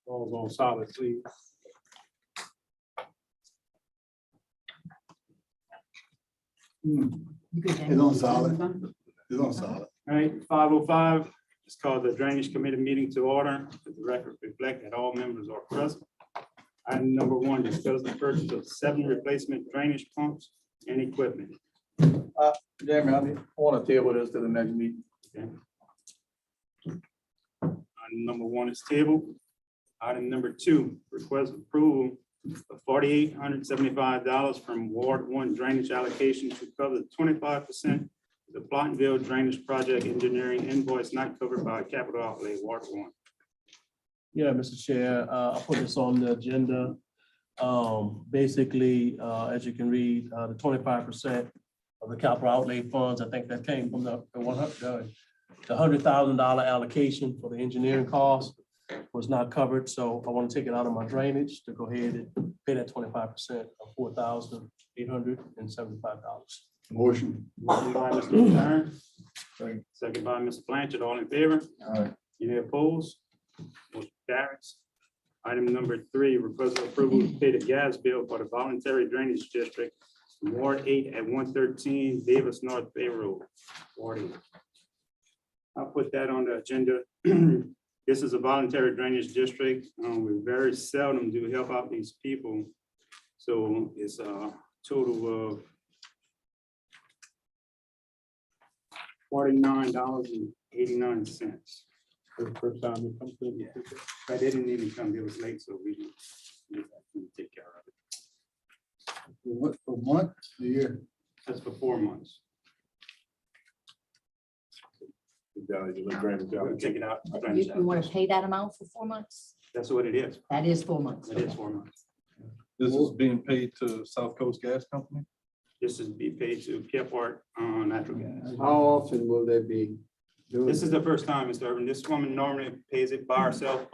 All's on solid, please. It's on solid. It's on solid. All right, 5:05, it's called the Drainage Committee meeting to order. Let the record reflect that all members are present. Item number 1, discuss the purchase of 7 replacement drainage pumps and equipment. Jeremy, I want to table this to the next meeting. Item number 1 is tabled. Item number 2, request approval of $4,875 from Ward 1 drainage allocation to cover 25% of the Plottville Drainage Project engineering invoice not covered by capital outlay, Ward 1. Yeah, Mr. Chair, I put this on the agenda. Basically, as you can read, the 25% of the capital outlay funds, I think that came from the $100,000 allocation for the engineering cost was not covered. So I want to take it out of my drainage to go ahead and pay that 25% of $4,875. Motion. Motion by Mr. McLaren, second by Mr. Blanchard, all in favor? Aye. Any opposed? Motion carries. Item number 3, request approval to pay the gas bill for the voluntary drainage district, Ward 8 at 113 Davis North Bay Road, Ward 8. I'll put that on the agenda. This is a voluntary drainage district. We very seldom do help out these people. So it's a total of $49.89. For the first time it comes in. Yeah, but they didn't even come. It was late, so we take care of it. What, for month, a year? That's for 4 months. We'll take it out. You want to pay that amount for 4 months? That's what it is. That is 4 months. It is 4 months. This is being paid to South Coast Gas Company. This is be paid to Piedmont Natural Gas. How often will they be doing? This is the first time, Mr. Urban. This woman normally pays it by herself.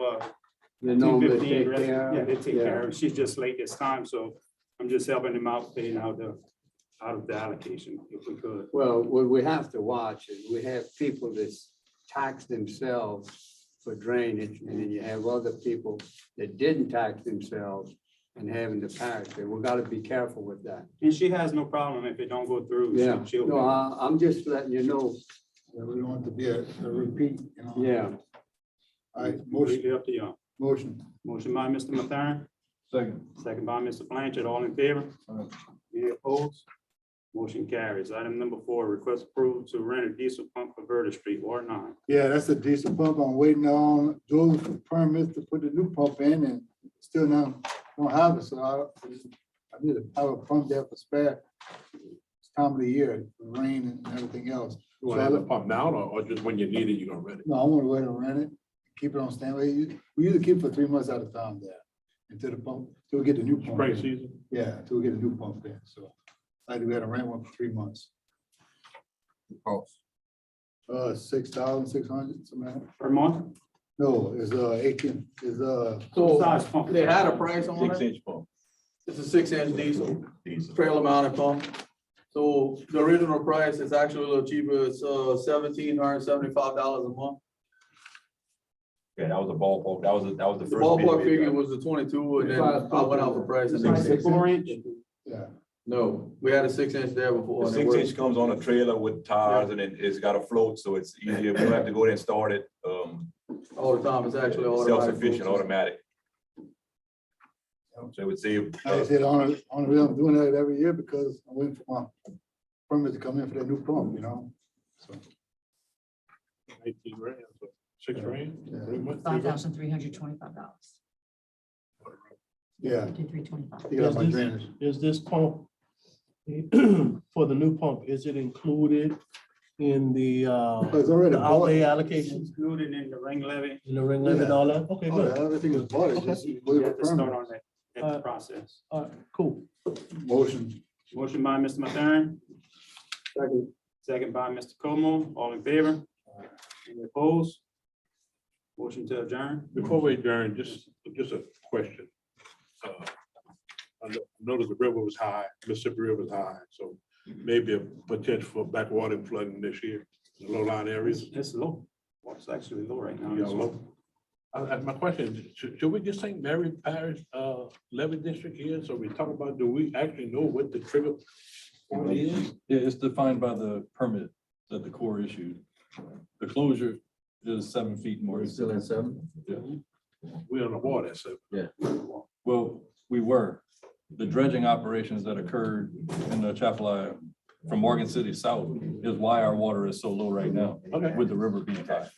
They normally 215, take care of? yeah, they take Yeah. care of it. She's just late this time, so I'm just helping them out, paying out of the allocation if we could. Well, what we have to watch is we have people that tax themselves for drainage, and then you have other people that didn't tax themselves and having the parish. We got to be careful with that. And she has no problem if it don't go through. Yeah, She'll no, I'm just letting you know. Yeah, we don't want to be a repeat, you know? Yeah, All right, Completely motion, up to y'all. motion. Motion by Mr. Mathern, Second. second by Mr. Blanchard, all in favor? Aye. Any opposed? Motion carries. Item number 4, request approval to rent a diesel pump for Verda Street, Ward 9. Yeah, that's a diesel pump. I'm waiting on those permits to put the new pump in and still now don't have it. So I need to have a pump there for spare. It's time of the year, rain and everything else. You want to have the pump now or just when you need it, you're gonna rent it? No, I want to wait and rent it, keep it on standby. We usually keep it for 3 months at a time there until the pump, till we get the new pump. Spring in. season? Yeah, until we get a new pump in. So I do got to rent one for 3 months. Cost. 6,600, something like that. Per month? No, it's 18, it's Size pump. They had a price on it. 6-inch pump. It's a 6-inch diesel, Diesel. trailer mounted pump. So the original price is actually a little cheaper. It's $1,775 a month. Yeah, that was a ballpark. That was the The first. bid ballpark we figure got. was the 22, and then I went out for price. and Like then- 4-inch? yeah. No, we had a 6-inch there before. The and it worked. 6-inch comes on a trailer with tires and it's got a float, so it's easier. We don't have to go there and start it. All the time. It's actually automatic. Self-sufficient, automatic. So it would save. Like I said, only reason I'm doing that every year because I'm waiting for my permit to come in for that new pump, you know? So, 18 grand, so 6 grand. Yeah. 3 months. $5,325. yeah, 325. you got my drainage. Is this pump for the new pump, is it included in the It's already the bought. outlay It's allocation included in the ring levy. in the ring limit and all that? Okay, Oh, good. everything is bought. It's Okay. just You wait have for to start permit. on that process. All right, cool. Motion. Motion by Mr. Mathern. Second by Mr. Como. All in favor? Any opposed? Motion to adjourn. Before we adjourn, just a question. I noticed the river was high, Mississippi River was high, so maybe a potential for backwater flooding this year, in low line areas. It's low. Well, it's actually low right now. Yeah, low. My question is, should we just say Mary Parish levy district here? So we talk about, do we actually know what the trigger point is? Yeah, it's defined by the permit that the Corps issued. The closure is 7 feet more. Still at 7? Yeah. We're on the water, so. Well, we were. The dredging operations that occurred in the Chapelaya from Morgan City South is why our water is so low right now, Okay. with the river being high.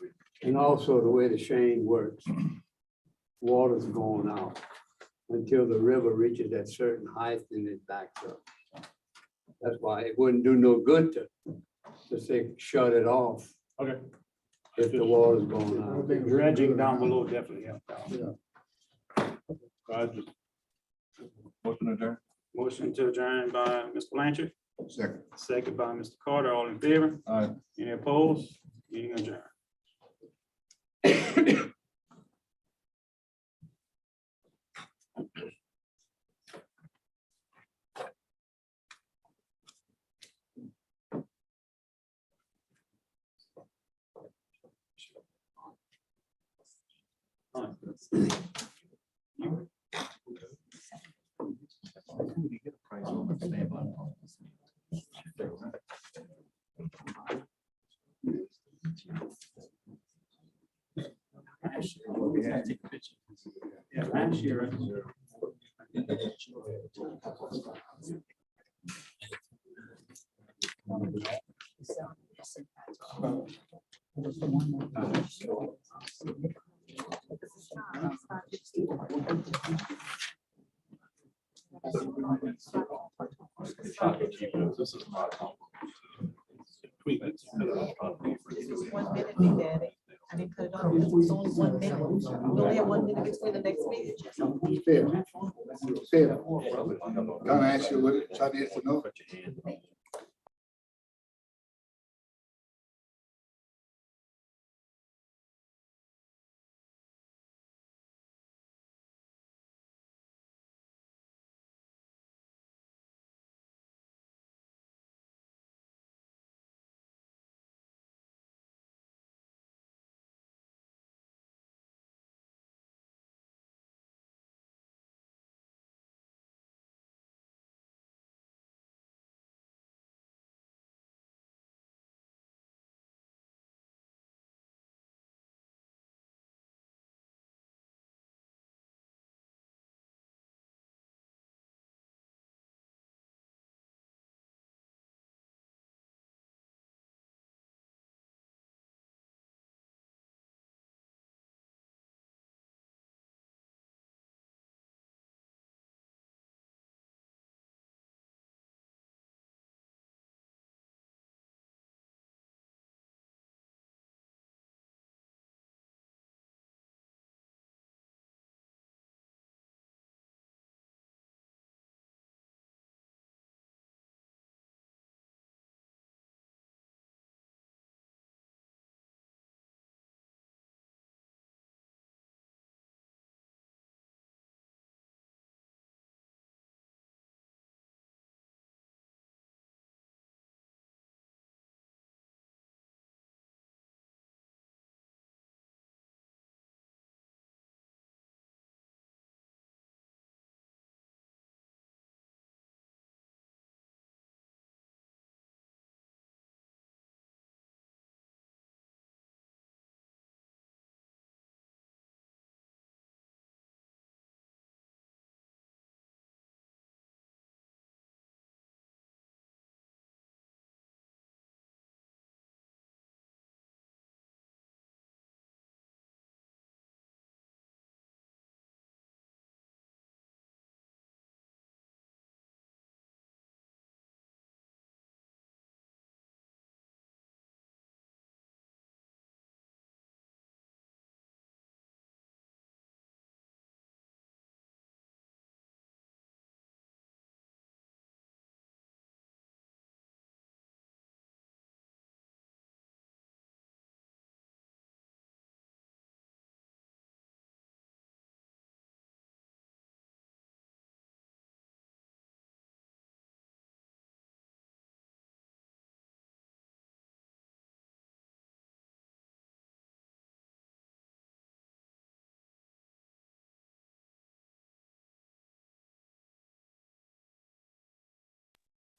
And also the way the Shane works, water's going out until the river reaches that certain height and it backs up. That's why it wouldn't do no good to say, shut it off Okay. if the water's going out. Dredging down below definitely helped out. I just, Motion adjourned. Motion to adjourn by Mr. Blanchard, Second. second by Mr. Carter. All in favor? All right. Any opposed? Meeting adjourned. Yeah, last year. This is my. tweak. 1 minute, Big Daddy. I didn't cut it off. It was only 1 minute. We only have 1 minute between the next meeting. Fair. Fair. Can I ask you what, try to know?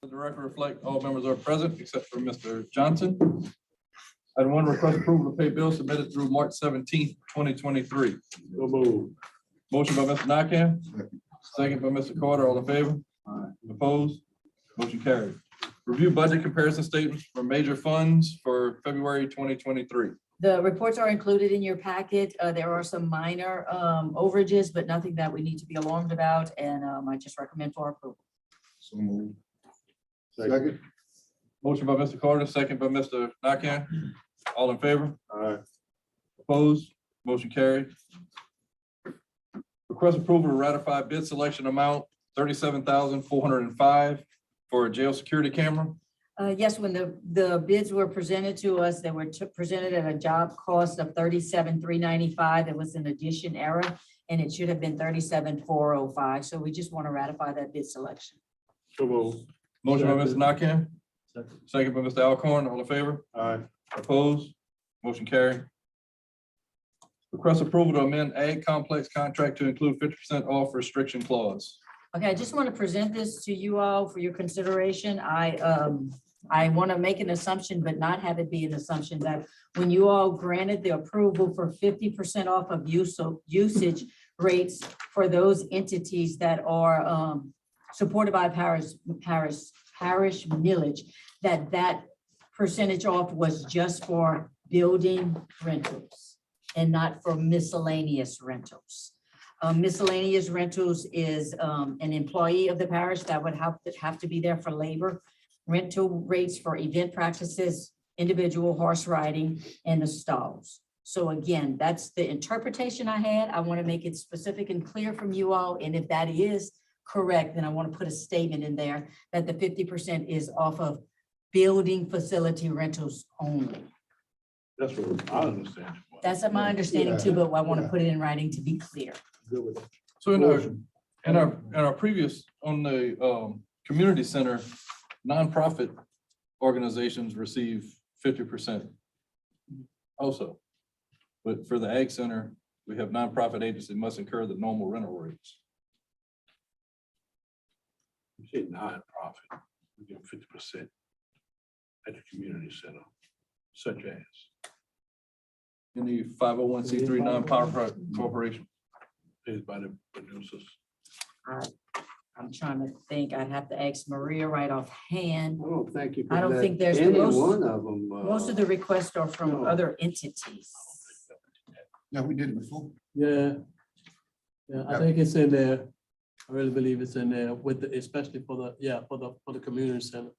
Let the record reflect all members are present except for Mr. Johnson. Item 1, request approval to pay bills submitted through March 17th, 2023. So moved. Motion by Mr. Nakam, second by Mr. Carter. All in favor? Opposed? Motion carried. Review budget comparison statements for major funds for February 2023. The reports are included in your packet. There are some minor overages, but nothing that we need to be alarmed about, and I just recommend for approval. So moved. Second. Motion by Mr. Carter, second by Mr. Nakam. All in favor? Aye. Opposed? Motion carried. Request approval to ratify bid selection amount $37,405 for a jail security camera. Yes, when the bids were presented to us, they were presented at a job cost of $37,395. There was an addition error, and it should have been $37,405. So we just want to ratify that bid selection. So moved. Motion by Mr. Nakam, Second. second by Mr. Alcorn. All in favor? Aye. Opposed? Motion carried. Request approval to amend Ag Complex contract to include 50% off restriction clause. Okay, I just want to present this to you all for your consideration. I want to make an assumption, but not have it be an assumption that when you all granted the approval for 50% off of usage rates for those entities that are supported by parish millage, that percentage off was just for building rentals and not for miscellaneous rentals. Miscellaneous rentals is an employee of the parish that would have to be there for labor. Rental rates for event practices, individual horse riding, and the stalls. So again, that's the interpretation I had. I want to make it specific and clear from you all. And if that is correct, then I want to put a statement in there that the 50% is off of building facility rentals only. That's what I understand. That's my understanding too, but I want to put it in writing to be clear. Good with that. So in our previous, on the community center, nonprofit organizations receive 50% also. But for the Ag Center, we have nonprofit agents that must incur the normal rental rates. You say nonprofit, we give 50% at the community center, such as. In the 501c3 nonprofit corporation. Paid by the producers. I'm trying to think. I'd have to ask Maria right offhand. I don't think you. I don't could think let there's any most- one of them. Most of the requests are from No. other entities. Yeah, we did it before. Yeah. Yeah, I think it's in there. I really believe it's in there with the, especially for the community center.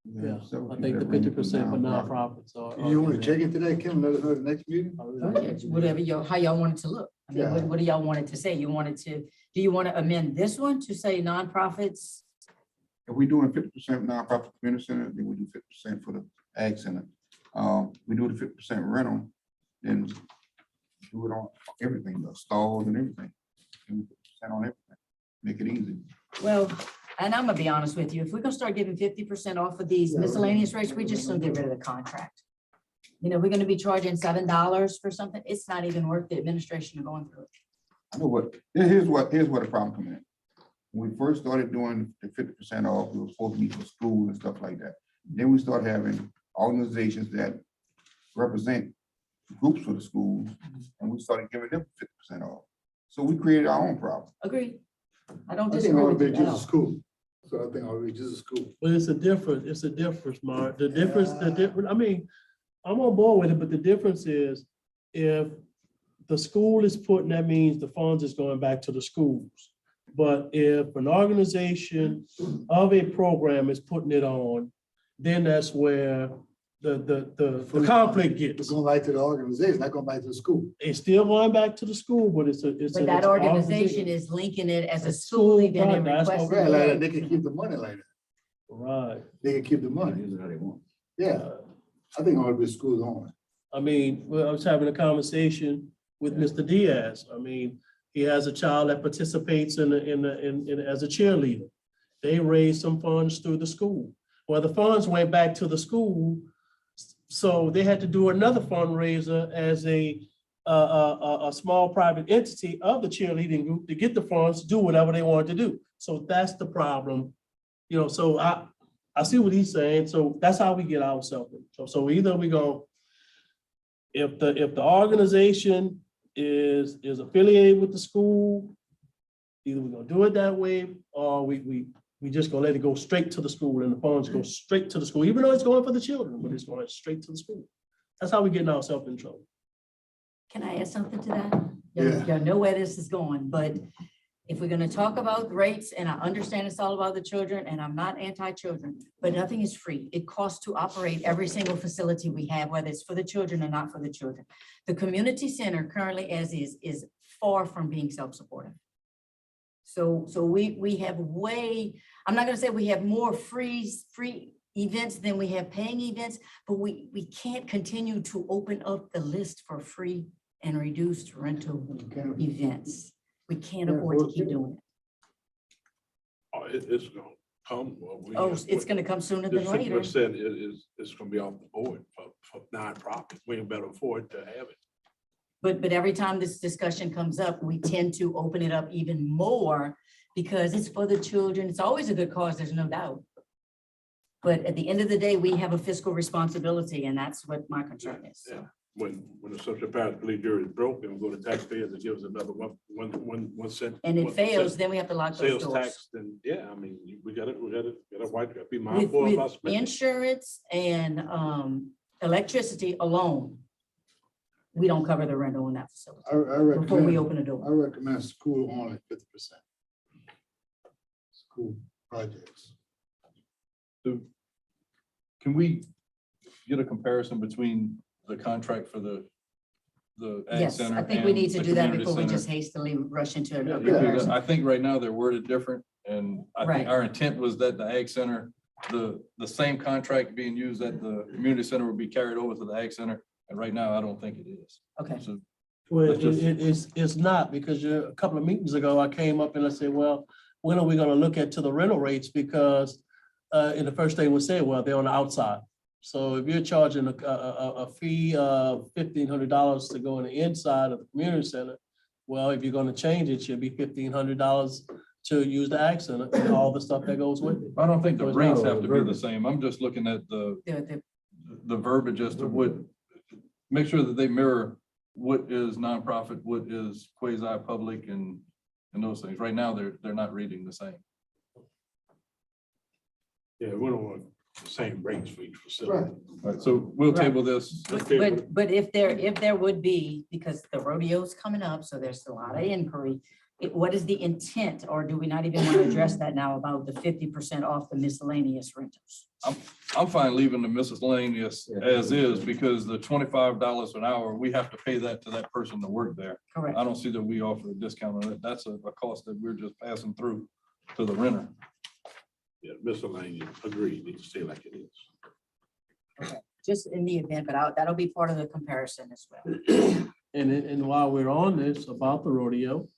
Yeah, I think the 50% for nonprofits are. You want to check into that, Kim? Let us know the next meeting? Whatever how y'all want it to look. I mean, Yeah. what do y'all want it to say? Do you want to amend this one to say nonprofits? If we're doing 50% nonprofit community center, then we do 50% for the Ag Center. We do the 50% rental, then do it on everything, the stalls and everything. And we 50% on everything, make it easy. Well, and I'm gonna be honest with you, if we're gonna start giving 50% off of these miscellaneous rates, we just gonna get rid of the contract. You know, we're gonna be charging $7 for something. It's not even worth the administration of going through it. I know what, here's where the problem come in. When we first started doing the 50% off, we were supposed to meet for school and stuff like that. Then we start having organizations that represent groups for the schools, and we started giving them 50% off. So we created our own problem. Agreed. I don't I think disagree all with the you at just a all. school. So I think all the just a school. But it's a difference, Mark. The difference, I mean, I'm on board with it, but the difference is if the school is putting, that means the funds is going back to the schools. But if an organization of a program is putting it on, then that's where the conflict It's gets. going back to the organization, not going back to the school. It's still going back to the school, but it's a. But that organization is linking it as a school event and Right, that's what- Right, like that, requesting. they can keep the money like that. Right. They can keep the money. Use it how they want. Yeah, I think all the schools on it. I mean, well, I was having a conversation with Mr. Diaz. I mean, he has a child that participates in as a cheerleader. They raised some funds through the school. Well, the funds went back to the school, so they had to do another fundraiser as a small private entity of the cheerleading group to get the funds to do whatever they wanted to do. So that's the problem You know, so I see what he's saying. So that's how we get ourselves. So either we go, if the organization is affiliated with the school, either we're gonna do it that way, or we just gonna let it go straight to the school and the funds go straight to the school, even though it's going for the children, but it's going straight to the school. That's how we getting ourselves in trouble. Can I add something to that? Yeah. Y'all know where this is going, but if we're gonna talk about rates, and I understand it's all about the children, and I'm not anti-children, but nothing is free. It costs to operate every single facility we have, whether it's for the children or not for the children. The community center currently as is far from being self-supportive. So we have I'm not gonna say we have more free events than we have paying events, but we can't continue to open up the list for free and reduced rental events. We can't afford to keep doing it. Oh, it's gonna come. Oh, it's gonna come sooner than later. Percent is gonna be off the board for nonprofits. We better afford to have it. But every time this discussion comes up, we tend to open it up even more because it's for the children. It's always a good cause, there's no doubt. But at the end of the day, we have a fiscal responsibility, and that's what my concern is. Yeah. When the social parish jury is broken, we go to taxpayers and give us another one cent. And it 1% fails, then we have to lock those Sales doors. tax, then, yeah, I mean, we gotta wipe, be With mindful of our spending. insurance and electricity alone, we don't cover the rental in that facility before we open the I door. recommend school only 50%. School projects. Can we get a comparison between the contract for the ag Yes, center? I think we and need to the do that community before we center? just hastily rush into a Because comparison. I think right now they're worded different, and I Right. think our intent was that the ag center, the same contract being used at the community center would be carried over to the ag center, and right now I don't think it is. Okay, So Well, Let's just- it's not, because a couple of meetings ago, I came up and I said, well, when are we gonna look at to the rental rates? Because in the first thing we said, well, they're on the outside. So if you're charging a fee of $1,500 to go on the inside of the community center, well, if you're gonna change it, should be $1,500 to use the ag center and all the stuff that goes with it. I don't think the So it's rates not- have to be the same. I'm just looking at the verbiage as to what, make sure that they mirror what is nonprofit, what is quasi-public and those things. Right now, they're not reading the same. Yeah, we don't want the same rates for each facility. All right, so we'll table this. but if there would be, because the rodeo's coming up, so there's a lot of inquiry. What is the intent, or do we not even want to address that now about the 50% off the miscellaneous rentals? I'm fine leaving the miscellaneous as is, because the $25 an hour, we have to pay that to that person to work there. Correct. I don't see that we offer a discount on it. That's a cost that we're just passing through to the renter. Yeah, miscellaneous, agreed, need to stay like it is. Just in the event, but that'll be part of the comparison as well. And while we're on this about the rodeo,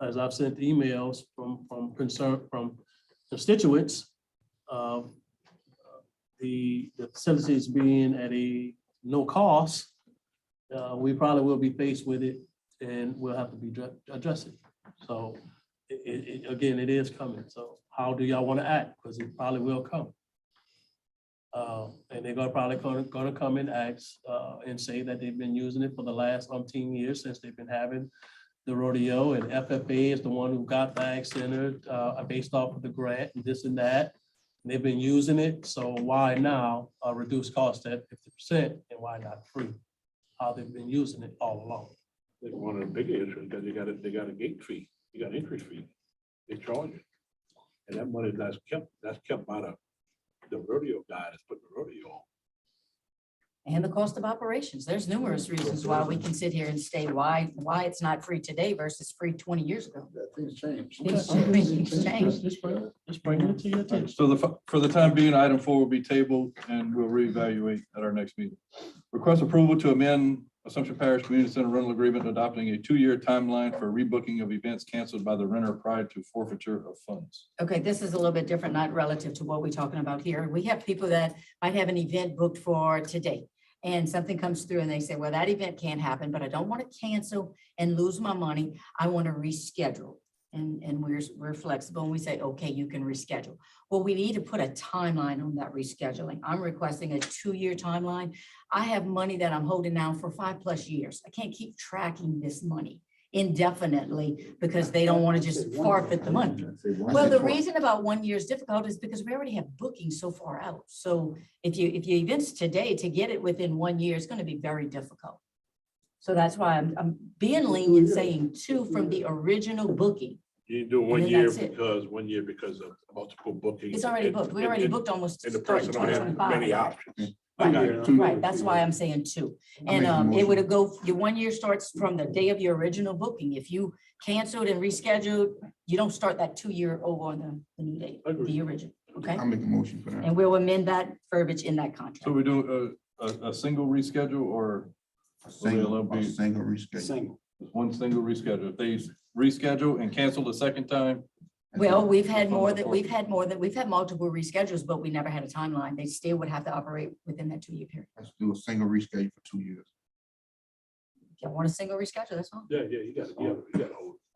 as I've sent emails from constituents, the facilities being at a no cost, we probably will be faced with it, and we'll have to be addressing. So again, it is coming. So how do y'all want to act? Because it probably will come. And they're probably gonna come and ask and say that they've been using it for the last umpteen years since they've been having the rodeo, and FFA is the one who got the ag center based off of the grant and this and that. And they've been using it, so why now reduce cost at 50% and why not free? How they've been using it all along. I think one of the bigger issues, because they got a gate fee, you got an entry fee, they charge it. And that money that's kept by the rodeo guy that's putting the rodeo on. And the cost of operations. There's numerous reasons why we can sit here and state why it's not free today versus free 20 years ago. That things change. Things change. Just bring it to your attention. So for the time being, item 4 will be tabled and we'll reevaluate at our next meeting. Request approval to amend Assumption Parish Community Center rental agreement, adopting a 2-year timeline for rebooking of events canceled by the renter prior to forfeiture of funds. Okay, this is a little bit different, not relative to what we're talking about here. We have people that might have an event booked for today, and something comes through and they say, well, that event can't happen, but I don't want to cancel and lose my money. I want to reschedule. And we're flexible and we say, okay, you can reschedule. Well, we need to put a timeline on that rescheduling. I'm requesting a 2-year timeline. I have money that I'm holding now for 5+ years. I can't keep tracking this money indefinitely because they don't want to just forfeit the money. Well, the reason about 1 year is difficult is because we already have bookings so far out. So if you events today to get it within 1 year, it's going to be very difficult. So that's why I'm being lenient saying 2 from the original booking. You do And one then year that's it. because, 1 year because of multiple bookings. It's already and- booked. We and- already and- booked almost. And the starting person don't have 2025. many options. Right, right. That's why I'm saying 2. I And make a it would motion. go, your 1 year starts from the day of your original booking. If you canceled and rescheduled, you don't start that 2-year over on the new date, the original, okay? I'll make a motion for that. And we'll amend that verbiage in that So contract. we do a single reschedule or A single be- reschedule. Single. one single reschedule? If they reschedule and cancel the second time, Well, we've had From more the than, fourth. we've had multiple reschedules, but we never had a timeline. They still would have to operate within that 2-year period. Let's do a single reschedule for 2 years. If you want a single reschedule, that's fine. Yeah, you got to hold. Okay.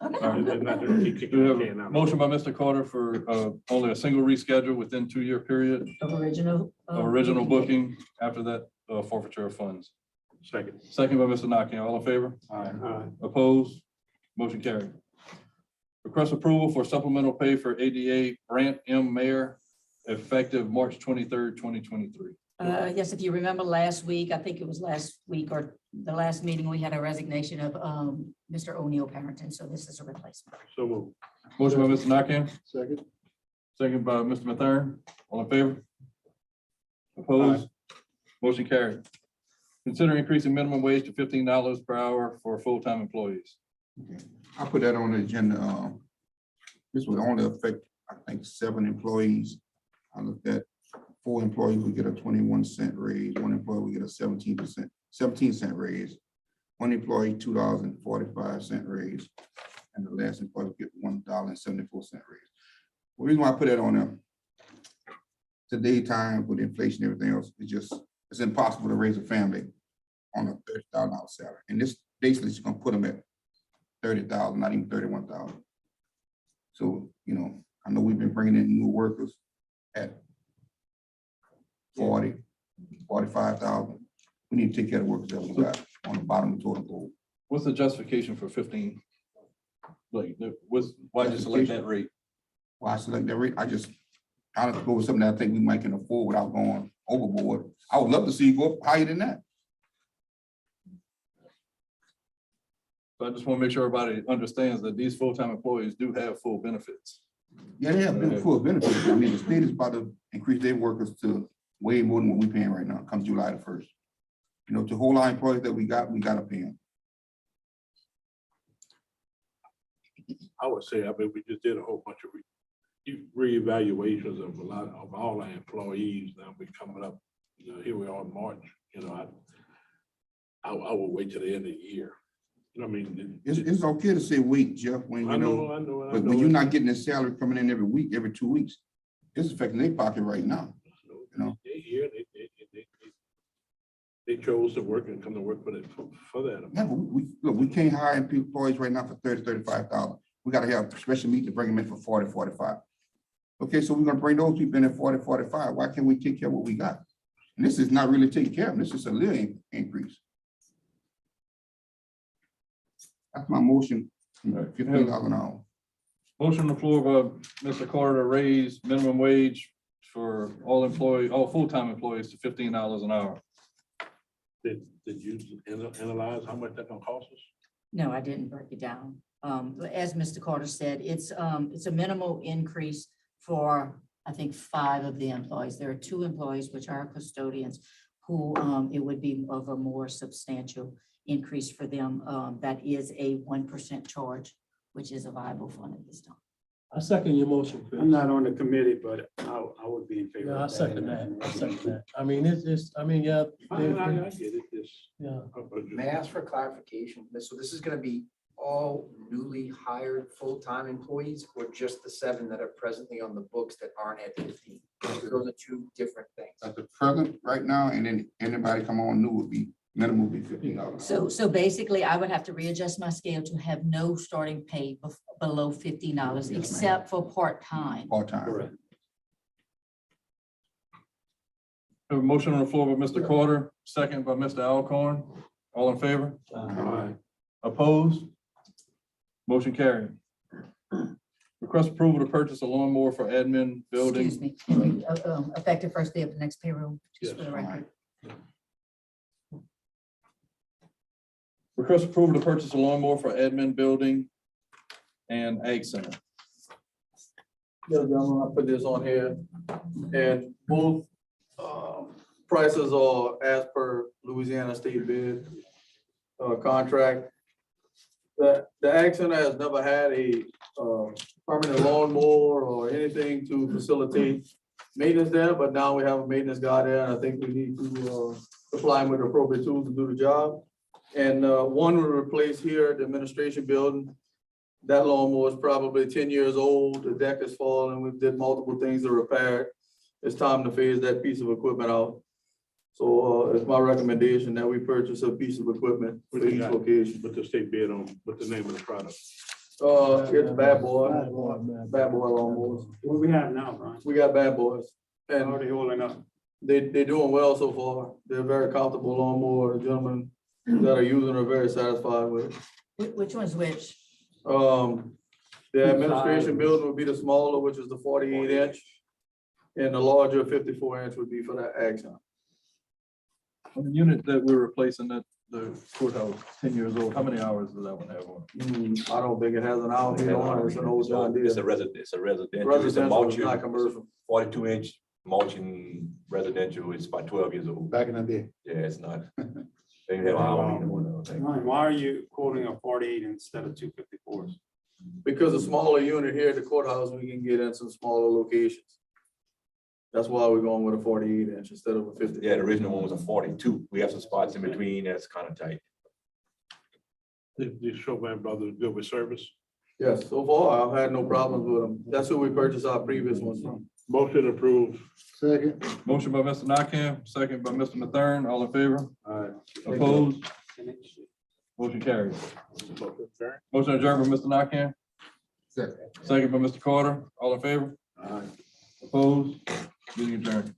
All right. They're not gonna keep kicking do we the have can a out. motion by Mr. Carter for only a single reschedule within 2-year period, Of original. original booking after that forfeiture of funds. Second. Second by Mr. Nakane, all in favor? Opposed? Motion carried. Request approval for supplemental pay for ADA Brant M. Mayor effective March 23rd, 2023. Yes, if you remember last week, I think it was last week or the last meeting, we had a resignation of Mr. O'Neill Parrington, so this is a replacement. So move. Motion by Mr. Nakane, Second. second by Mr. Mathern, all in favor? Opposed? Motion carried. Consider increasing minimum wage to $15 per hour for full-time employees. Okay. I put that on the agenda. This would only affect, I think, 7 employees. I looked at 4 employees would get a 21-cent raise. 1 employee would get a 17-cent raise. 1 employee, $2.45 raise. And the last employee would get $1.74 raise. The reason why I put that on there, today time with inflation and everything else, it's impossible to raise a family on a $30,000 salary. And this basically is gonna put them at 30,000, not even 31,000. So, I know we've been bringing in new workers at 40, 45,000. We need to take care of the workers that we got on the bottom of the totem pole. What's the justification for 15? Like, why did you select that rate? Why I select that rate? I just kind of go with something that I think we might can afford without going overboard. I would love to see you go up higher than that. So I just want to make sure everybody understands that these full-time employees do have full benefits. Yeah, they have full benefits. I mean, the state is about to increase their workers to way more than what we're paying right now, come July the 1st. To hold our employees that we gotta pay them. I would say, we just did a whole bunch of reevaluations of a lot of all our employees. Now we coming up, here we are in March, I will wait till the end of the year. It's okay to say wait, Jeff, when I know. but when you're not getting a salary coming in every week, every 2 weeks, it's affecting their pocket right now. They here, they chose to work and come to work for that. Yeah, but we can't hire employees right now for 30, 35,000. We gotta have a special meeting to bring them in for 40, 45. Okay, so we're gonna bring those people in at 40, 45. Why can't we take care of what we got? And this is not really taking care of them. This is a little increase. That's my motion, $15 an hour. Motion on the floor by Mr. Carter to raise minimum wage for all full-time employees to $15 an hour. Did you analyze how much that's gonna cost us? No, I didn't break it down. As Mr. Carter said, it's a minimal increase for, I think, 5 of the employees. There are 2 employees, which are custodians, who it would be of a more substantial increase for them. That is a 1% charge, which is a viable fund at this time. I second your motion, Chris. I'm not on the committee, but I would be in favor. Yeah, of I that. second that. I second that. I mean, yeah. I get it, Yeah. May I ask for clarification? So this is gonna be all newly hired full-time employees or just the 7 that are presently on the books that aren't at 15? Those are 2 different things. At the present right now, and then anybody come on new would be minimum will be $50. So basically, I would have to readjust my scale to have no starting pay below $50, except for part-time. Part-time. Correct. Have a motion on the floor by Mr. Carter, second by Mr. Alcorn. All in favor? Aye. Opposed? Motion carried. Request approval to purchase a lawnmower for admin building. Excuse me, Henry, effective first day of the next payroll, just for the record. Request approval to purchase a lawnmower for admin building and ag center. Yeah, gentlemen, I put this on here, and both prices are as per Louisiana state bid contract. The Ag Center has never had a permanent lawnmower or anything to facilitate maintenance there, but now we have a maintenance guy there, and I think we need to supply him with appropriate tools to do the job. And one will replace here at the administration building. That lawnmower is probably 10 years old. The deck is falling. We did multiple things to repair it. It's time to phase that piece of equipment out. So it's my recommendation that we purchase a piece of equipment for each location. With the state bid on, what the name of the product. It's Bad Boy lawnmowers. What we have now, Brian? We got Bad Boys. How And are they holding up? they're doing well so far. They're very comfortable lawnmower. The gentlemen that are using are very satisfied with it. Which one's which? The administration building would be the smaller, which is the 48-inch. And the larger 54-inch would be for that ag center. On the unit that we're replacing at the courthouse, 10 years old, how many hours does that one have on? I don't think it has an outlet on it. It's an old John Deere. It's a residential, it's a Residential, mulching, not commercial. 42-inch mulching residential, it's about 12 years old. Back in the day. Yeah, it's not. They didn't have an hour either one, I don't think. Brian, why are you quoting a 48 instead of 254s? Because a smaller unit here at the courthouse, we can get in some smaller locations. That's why we're going with a 48-inch instead of a 50. Yeah, the original one was a 42. We have some spots in between that's kind of tight. These Chauvin brothers good with service. Yes, so far, I've had no problems with them. That's who we purchased our previous ones from. Motion approved. Second. Motion by Mr. Nakam, second by Mr. Mathern. All in favor? Opposed? Motion carries. Motion adjourned by Mr. Nakam, Second. second by Mr. Carter. All in favor? Opposed? Meeting adjourned.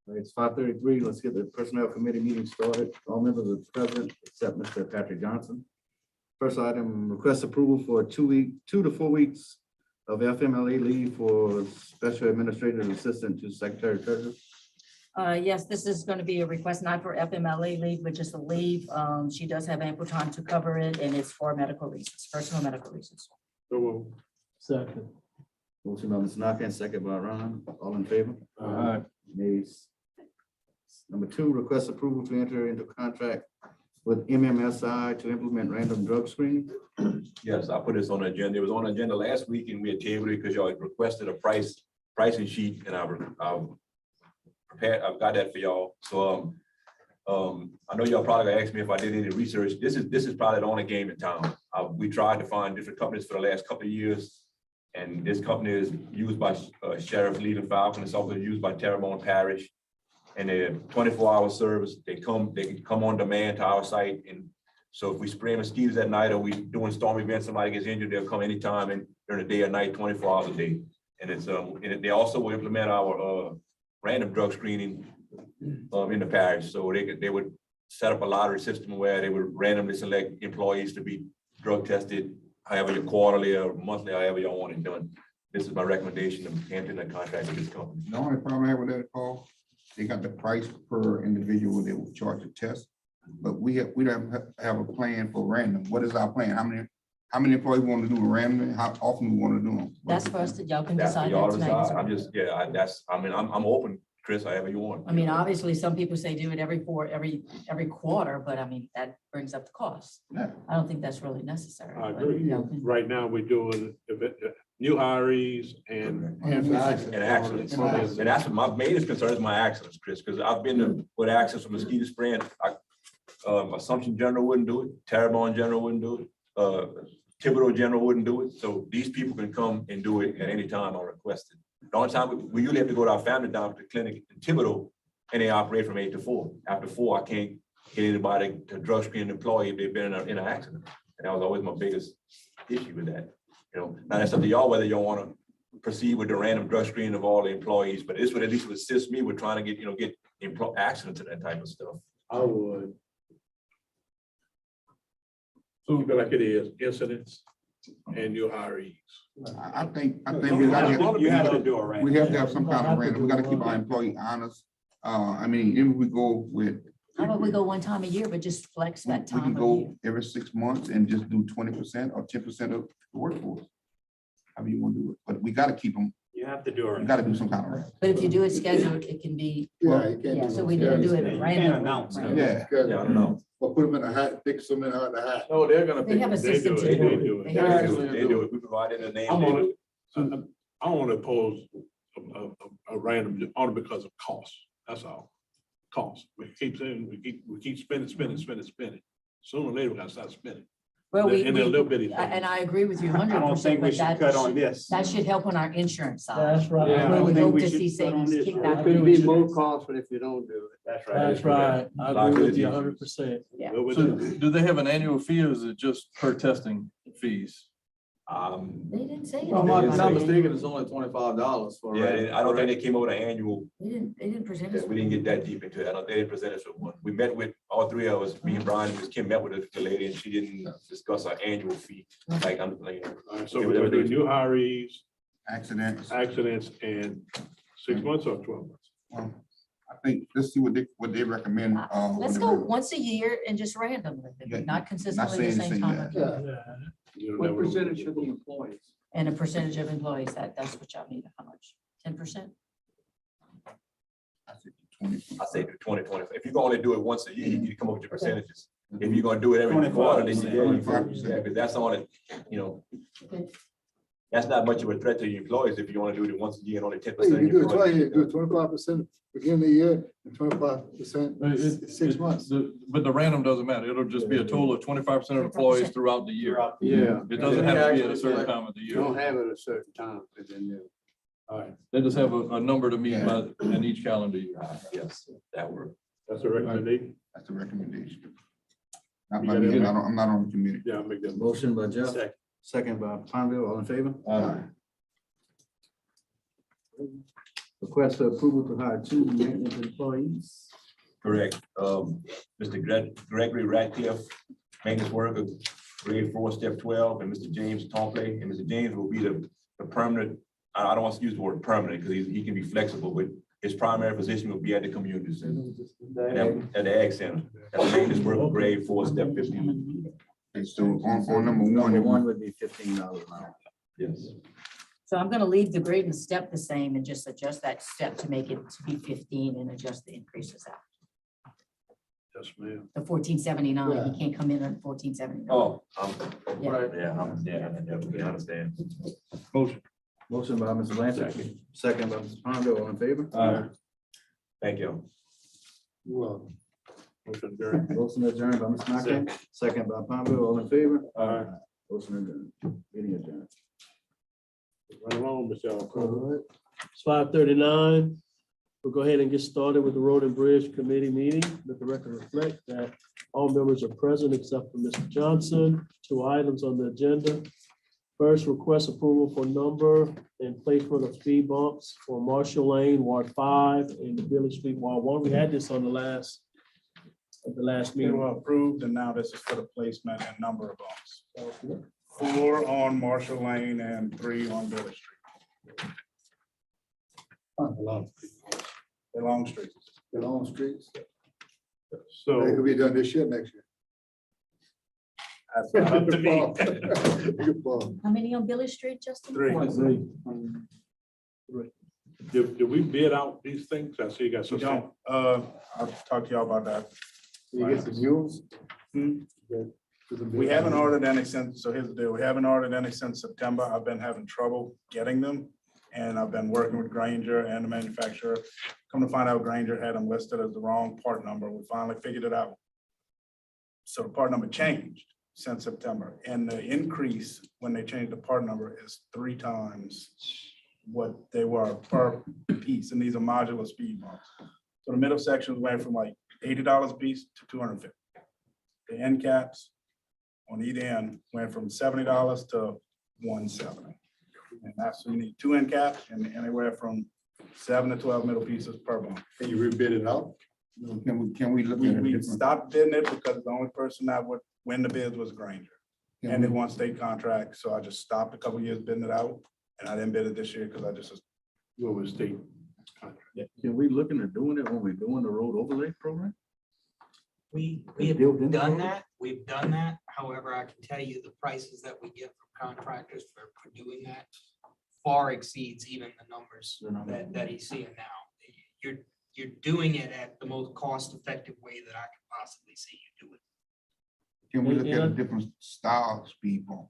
All right, it's 5:33. Let's get the personnel committee meeting started. All members are present except Mr. Patrick Johnson. First item, request approval for 2 to 4 weeks of FMLA leave for special administrative assistant to secretary treasurer. Yes, this is going to be a request not for FMLA leave, but just a leave. She does have ample time to cover it, and it's for medical reasons, personal medical reasons. Second. Motion by Mr. Nakam, second by Ron. All in favor? All right. Nays. Number 2, request approval to enter into contract with MMSI to implement random drug screening. Yes, I put this on the agenda. It was on the agenda last week and we had tabled it because y'all had requested a pricing sheet and I've got that for y'all. So I know y'all probably gonna ask me if I did any research. This is probably the only game in town. We tried to find different companies for the last couple of years. And this company is used by Sheriff Leland Falcon. It's also used by Terrebonne Parish. And they're 24-hour service. They can come on demand to our site. And so if we spray mosquitoes at night or we doing storm events, somebody gets injured, they'll come anytime and during the day or night, 24 hours a day. And it's and they also will implement our random drug screening in the parish. So they would set up a lottery system where they would randomly select employees to be drug tested, however you quarterly or monthly, however y'all want it done. This is my recommendation of entering a contract with this company. The only problem I have with that, Paul, they got the price per individual they will charge a test. But we don't have a plan for random. What is our plan? How many employees want to do a random? How often we want to do them? That's for us that y'all can That's for decide y'all that to tonight. decide. I'm just, I'm open, Chris, however you want. I mean, obviously, some people say do it every quarter, but I mean, that brings up the cost. Yeah. I don't think that's really necessary. I but, agree. you know, Right now, we're doing new hirees and And accidents. And that's what my main concern is, my accidents, Chris, because I've been with accidents from mosquito spraying. Assumption General wouldn't do it, Terrebonne General wouldn't do it, Thibodeau General wouldn't do it. So these people can come and do it at any time or requested. The only time we usually have to go to our family doctor clinic in Thibodeau and they operate from 8 to 4. After 4, I can't get anybody to drug screen an employee if they've been in an accident. And that was always my biggest issue with that. You know, now that's up to y'all whether y'all want to proceed with the random drug screening of all the employees, but this would at least assist me with trying to get accidents and that type of stuff. I would. So you feel like it is incidents and your hirees. I think we gotta You have to do a we random. have to have some kind of random. We gotta keep our employee honest. I mean, if we go with, How about we go one time a year, but just flex we that can time of year? go every 6 months and just do 20% or 10% of the workforce. However you want to do it, but we gotta keep them, You have to do a we gotta do some kind of random. But if you do it scheduled, it can be, Yeah, you can't yeah, do so no we didn't do schedule. it You random. can't announce it. Yeah. Yeah, I don't know. Or put them in a hat, pick some in out of the hat. No, they're gonna They pick. have a They system do to it, do they it. do it. They They have a do system. it, they do it. We provided the name. I they want do it. to, I don't want to oppose a random, only because of cost. That's all. Cost. We keep saying, we keep spending. Sooner or later, we gotta start spending. Well, And a little bitty thing. and I agree with you I 100%. don't think we but should that cut on should- this. That should help on our insurance side. That's right. Yeah, Where I we don't think hope we to should see cut on savings this. kick There back. Could into be insurance. more costly if you don't do it. That's right. That's right. I agree with you 100%. Yeah. Well, with So the- do they have an annual fee or is it just per testing fees? They didn't say anything. If I'm not about it. mistaken, it's only $25 for. I don't think they came over the annual. They didn't present us. We didn't get that deep into it. They didn't present us with one. We met with all three of us, me and Brian, and Ms. Kim met with the lady and she didn't discuss our annual fee. Like, I'm like, All right, so we're gonna do new hirees, Accidents. accidents, and 6 months or 12 months. Well, I think, let's see what they recommend. Let's when go they- once a year and just randomly, Yeah, not consistently the saying same time that. of year. Yeah. You don't What never know. percentage of the employees? And a percentage of employees, that's what y'all need, how much? 10%? I said 20. I say do 20. If you're gonna only do it once a year, you need to come up with your percentages. If you're gonna do it every quarter, then you 25%. because that's only, Okay. that's not much of a threat to your employees if you wanna do it once a year and only 10%. Well, you of can your do it twice, you employees. can do it 25% beginning of the year and 25% But 6 months. But the random doesn't matter. It'll just be a total of 25% of employees throughout the year. Yeah. It doesn't have to be at a certain time of the You don't year. have it at a certain time, but then you. All right, They just have a number to meet by in each calendar year. Yes, that worked. that's a recommendation. That's the recommendation. Not You by got me, it? I'm not on the committee. Yeah, I'll make that. Motion by Jeff, Second. second by Palmville, all in favor? Aye. Request for approval to hire 2 maintenance employees. Correct. Mr. Gregory Ratcliffe, maintenance worker, grade 4, step 12, and Mr. James Tomplay. And Mr. James will be the permanent, I don't want to use the word permanent because he can be flexible, but his primary position will be at the community center, at the Ag Center. As a maintenance worker, grade 4, step 15. Okay, so on number Number one, one would be $15 an hour. Yes. So I'm gonna leave the grade and step the same and just adjust that step to make it to be 15 and adjust the increases out. Yes, ma'am. The 1479, Yeah. he can't come in at 1479. Oh, Yeah. I definitely understand. Motion by Mr. Blanchard, second by Mr. Palmville, all in favor? Thank you. Well, Motion adjourned. Motion adjourned by Mr. Knockout, second by Palmville, all in favor? All right. Motion adjourned, meeting adjourned. Run along, Michelle. It's 5:39. We'll go ahead and get started with the Road and Bridge Committee meeting. Let the record reflect that all members are present except for Mr. Johnson. 2 items on the agenda. First, request approval for number and placement of speed bumps for Marshall Lane, Ward 5, and the Village Street, Ward 1. We had this on the last They meeting. were approved, and now this is for the placement and number of bumps. 4 on Marshall Lane and 3 on Village Street. They're long streets. the long streets, they So, could be done this year, next year. That's up to me. Good ball. How many on Billy Street, Justin? 3. Did we bid out these things? I see you got We some. don't, I'll talk to y'all about that. You get some mules? Hmm. We haven't ordered any since, so here's the deal, we haven't ordered any since September. I've been having trouble getting them. And I've been working with Granger and the manufacturer. Come to find out, Granger had them listed as the wrong part number. We finally figured it out. So the part number changed since September, and the increase when they changed the part number is 3 times what they were per piece, and these are modular speed bumps. So the middle sections went from like $80 a piece to $250. The end caps on either end went from $70 to $170. And that's, you need 2 end caps and anywhere from 7 to 12 middle pieces per bump. Can you rebid it out? Can we look We, at a we different? stopped bidding it because the only person that would win the bids was Granger. And they want state contracts, so I just stopped a couple years bidding it out. And I didn't bid it this year because I just, What was state? Can we looking at doing it when we're doing the road overlay program? We It's built have in done already? that, we've done that. However, I can tell you the prices that we get from contractors for doing that far exceeds even the numbers that he's seeing now. You're doing it at the most cost-effective way that I can possibly see you do it. Can we look at Yeah. a different style speed bump?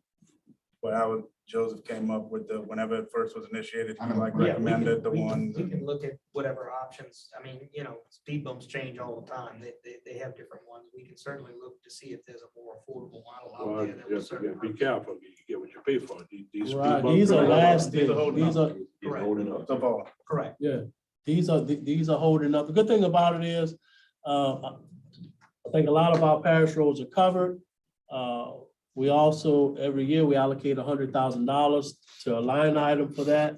but I was, Joseph came up with the, whenever it first was initiated, he like Yeah, we recommended the can- we can- ones. We can look at whatever options. I mean, speed bumps change all the time. They have different ones. We can certainly look to see if there's a more affordable model out Well, there that you will have serve. to be careful. You get what you pay for. These speed Right, bumps- these are last These are thing, holding these up. are, It's holding up. So far. Correct. yeah, these are holding up. The good thing about it is, I think a lot of our parish roads are covered. We also, every year, we allocate $100,000 to a line item for that.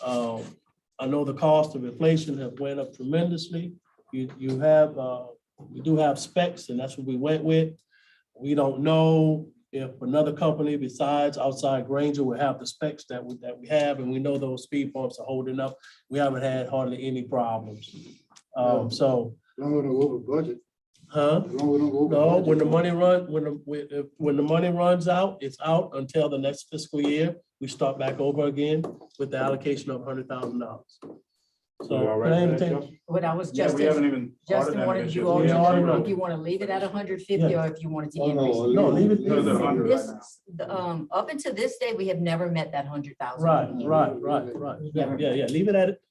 I know the cost of inflation have went up tremendously. You have, we do have specs, and that's what we went with. We don't know if another company besides outside Granger will have the specs that we have, and we know those speed bumps are holding up. We haven't had hardly any problems. So, Long we don't go over budget. huh? Long we don't go over No, budget. when the money when the money runs out, it's out until the next fiscal year. We start back over again with the allocation of $100,000. So, You all right can I with that, entertain- Justin? What I was Yeah, we haven't even. Justin ordered wanted any you this all year. to Yeah, know ordered if you want to leave it at 150 Yeah. or if you wanted to Oh, no, increase. No, leave it. Those are 100 right now. This, up until this day, we have never met that 100,000. Right. Yeah, leave it at it.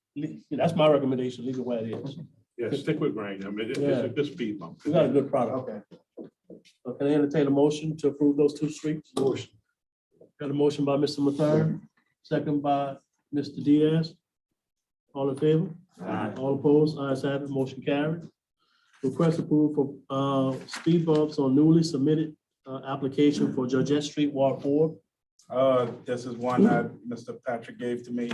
That's my recommendation, leave it where it is. Yeah, stick with Granger. I mean, it's Yeah. a good speed bump. We got a good product. Okay. So can I entertain a motion to approve those two streets? Motion. Got a motion by Mr. Mathern, second by Mr. Diaz. All in favor? All opposed? Ayes have it, motion carried. Request approval for speed bumps on newly submitted application for Georgette Street, Ward 4. This is one that Mr. Patrick gave to me.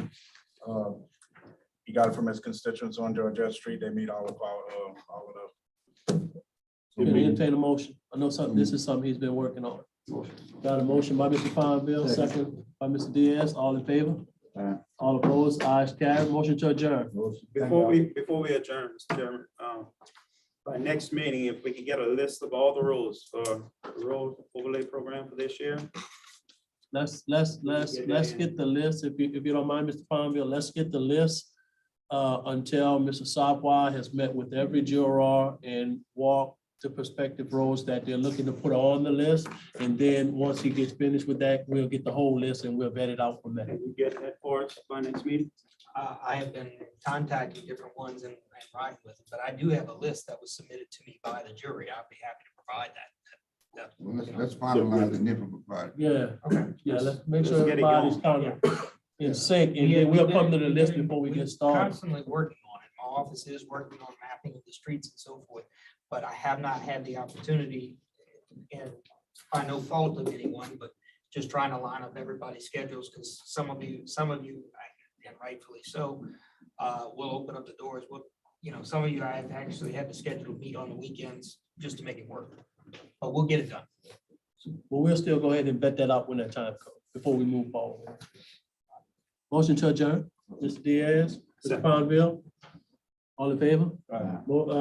He got it from his constituents on Georgette Street. They meet all of Can I entertain a motion? I know something, this is something he's been working on. Got a motion by Mr. Fonville, second by Mr. Diaz, all in favor? All opposed, ayes carried, motion to adjourn. Before we adjourn, Mr. Chairman, by next meeting, if we can get a list of all the roads for the road overlay program for this year. Let's get the list, if you don't mind, Mr. Fonville, let's get the list until Mr. Sapwa has met with every juror and walked the prospective roads that they're looking to put on the list. And then, once he gets finished with that, we'll get the whole list and we'll vet it out from there. Can you get that for us by next meeting? I have been contacting different ones and writing with them, but I do have a list that was submitted to me by the jury. I'd be happy to provide that. Well, let's finalize the nipple about it. Yeah, yeah, let's make sure Let's get it everybody's going. kind of in sync, and then we'll come to the list before we get started. Constantly working on it. My office is working on mapping of the streets and so forth, but I have not had the opportunity, and by no fault of anyone, but just trying to line up everybody's schedules, because some of you, and rightfully so, will open up the doors. Well, some of you, I have actually had to schedule a meet on the weekends just to make it work, but we'll get it done. But we'll still go ahead and vet that out when that time comes, before we move forward. Motion to adjourn, Mr. Diaz, Mr. Fonville, all in favor?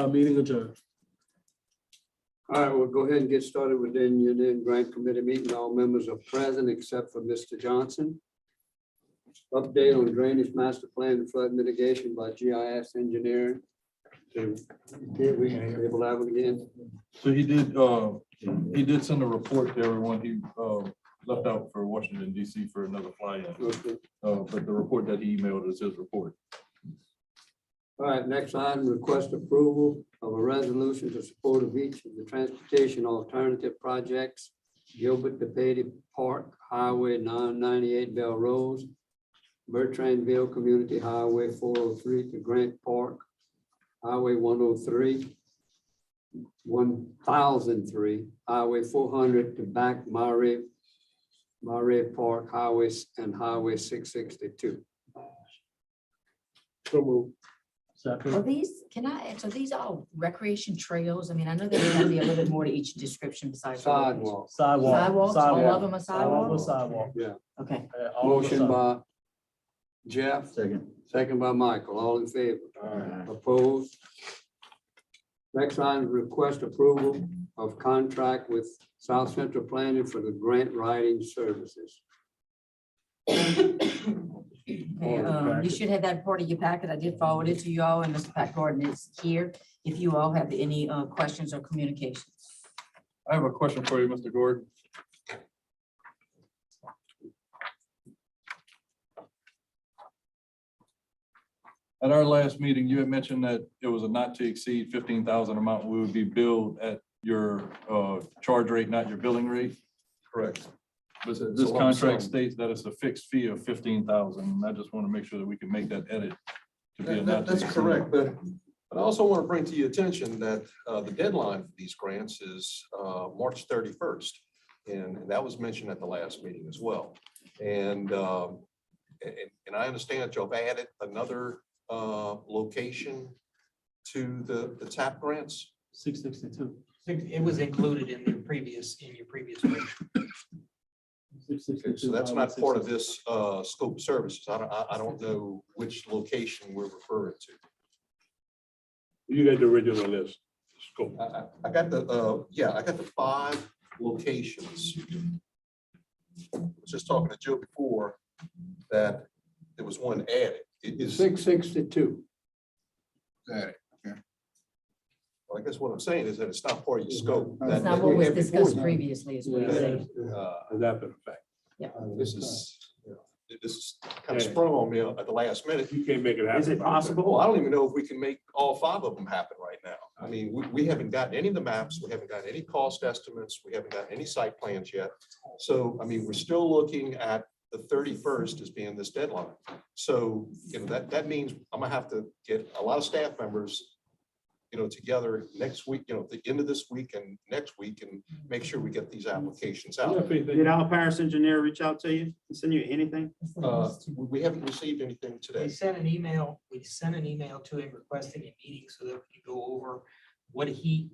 Meeting adjourned. All right, we'll go ahead and get started with the Indian Grant Committee meeting. All members are present except for Mr. Johnson. Update on drainage master plan and flood mitigation by GIS engineering. Here we able to have it again. So he did send a report to everyone. He left out for Washington DC for another fly-in. Okay. But the report that he emailed is his report. All right, next item, request approval of a resolution to support of each of the transportation alternative projects. Gilbert DePady Park Highway 998 Bell Rose, Bertrandville Community Highway 403 to Grant Park, Highway 103, 1003, Highway 400 to back Mare Park Highways and Highway 662. So moved. Are Second. these, can I add, so these all recreation trails? I mean, I know there's gotta be a little bit more to each description besides. Sidewalk. Sidewalk. Sidewalks, all of them are All of them sidewalks? sidewalk. Yeah. Okay, All of them Motion sidewalk. by Jeff, Second. second by Michael, all in favor. Opposed? Next item, request approval of contract with South Central Planning for the grant writing services. Okay, you should have that part of your packet. I did forward it to you all, and Mr. Pat Gordon is here. If you all have any questions or communications. I have a question for you, Mr. Gordon. At our last meeting, you had mentioned that it was a not to exceed 15,000 amount we would be billed at your charge rate, not your billing rate. Correct. But a this lump contract sum. states that it's a fixed fee of 15,000. I just want to make sure that we can make that edit to be a not to That's exceed. correct, but I also want to bring to your attention that the deadline for these grants is March 31st. And that was mentioned at the last meeting as well. And I understand that you've added another location to the TAP grants. 662. It was included in your previous rate. Okay, so that's not part of this scope of services. I don't know which location we're referring to. You got the original list. Scope. I got the, I got the 5 locations. I was just talking to Joe before that there was one added. It is, 662. Got it. I guess what I'm saying is that it's not part of your scope. That's That- not that what we was had before discussed you. previously, is what you're saying. Is that for the fact? This is, this is kind of sprung on me at the last minute. You can't make it happen. Is it possible? Well, I don't even know if we can make all 5 of them happen right now. I mean, we haven't gotten any of the maps, we haven't gotten any cost estimates, we haven't gotten any site plans yet. So, I mean, we're still looking at the 31st as being this deadline. So, that means I'm gonna have to get a lot of staff members, together next week, at the end of this week and next week, and make sure we get these applications out. Did our Parish engineer reach out to you and send you anything? We haven't received anything We today. sent an email to him requesting a meeting so that we could go over a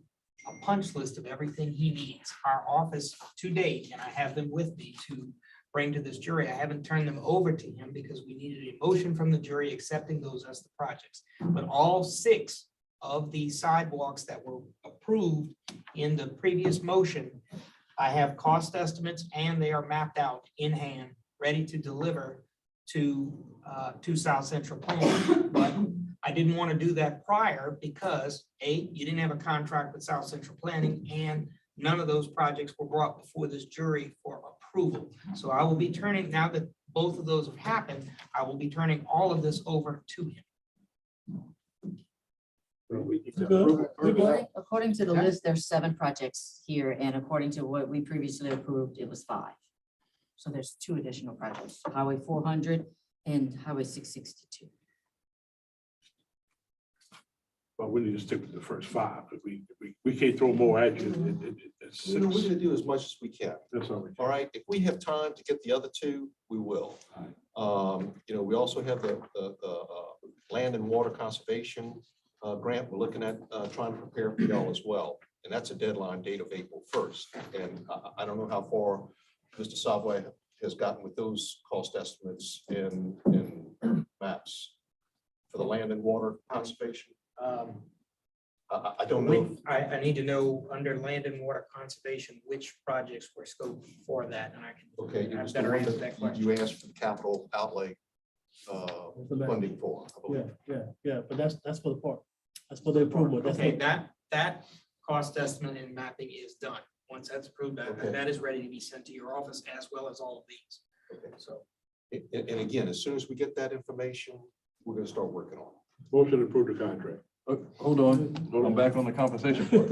punch list of everything he needs. Our office to date, and I have them with me to bring to this jury. I haven't turned them over to him because we needed a motion from the jury accepting those as the projects. But all 6 of the sidewalks that were approved in the previous motion, I have cost estimates and they are mapped out in hand, ready to deliver to South Central Planning. But I didn't want to do that prior because you didn't have a contract with South Central Planning and none of those projects were brought before this jury for approval. So I will be turning, now that both of those have happened, I will be turning all of this over to him. According to the list, there's 7 projects here, and according to what we previously approved, it was 5. So there's 2 additional projects, Highway 400 and Highway 662. But we need to stick with the first 5, because we can't throw more at you. It's We're 6. gonna do as much as we can. That's all we All right, if we have time to get the other 2, we will. We also have the land and water conservation grant. We're looking at trying to prepare for y'all as well. And that's a deadline date of April 1st. And I don't know how far Mr. Savoy has gotten with those cost estimates and maps for the land and water conservation. I don't know. I need to know under land and water conservation, which projects were scoped for that, and I can. Okay, it I was the better one answer that that question. you asked for the capital outlay funding for. I believe. Yeah, but that's for the park. That's for the improvement. That's Okay, for- that cost estimate and mapping is done. Once that's approved, Okay. that is ready to be sent to your office as well as all of these. Okay. So. And again, as soon as we get that information, we're gonna start working on it. Motion to approve the contract. Hold on, I'm back on the compensation part.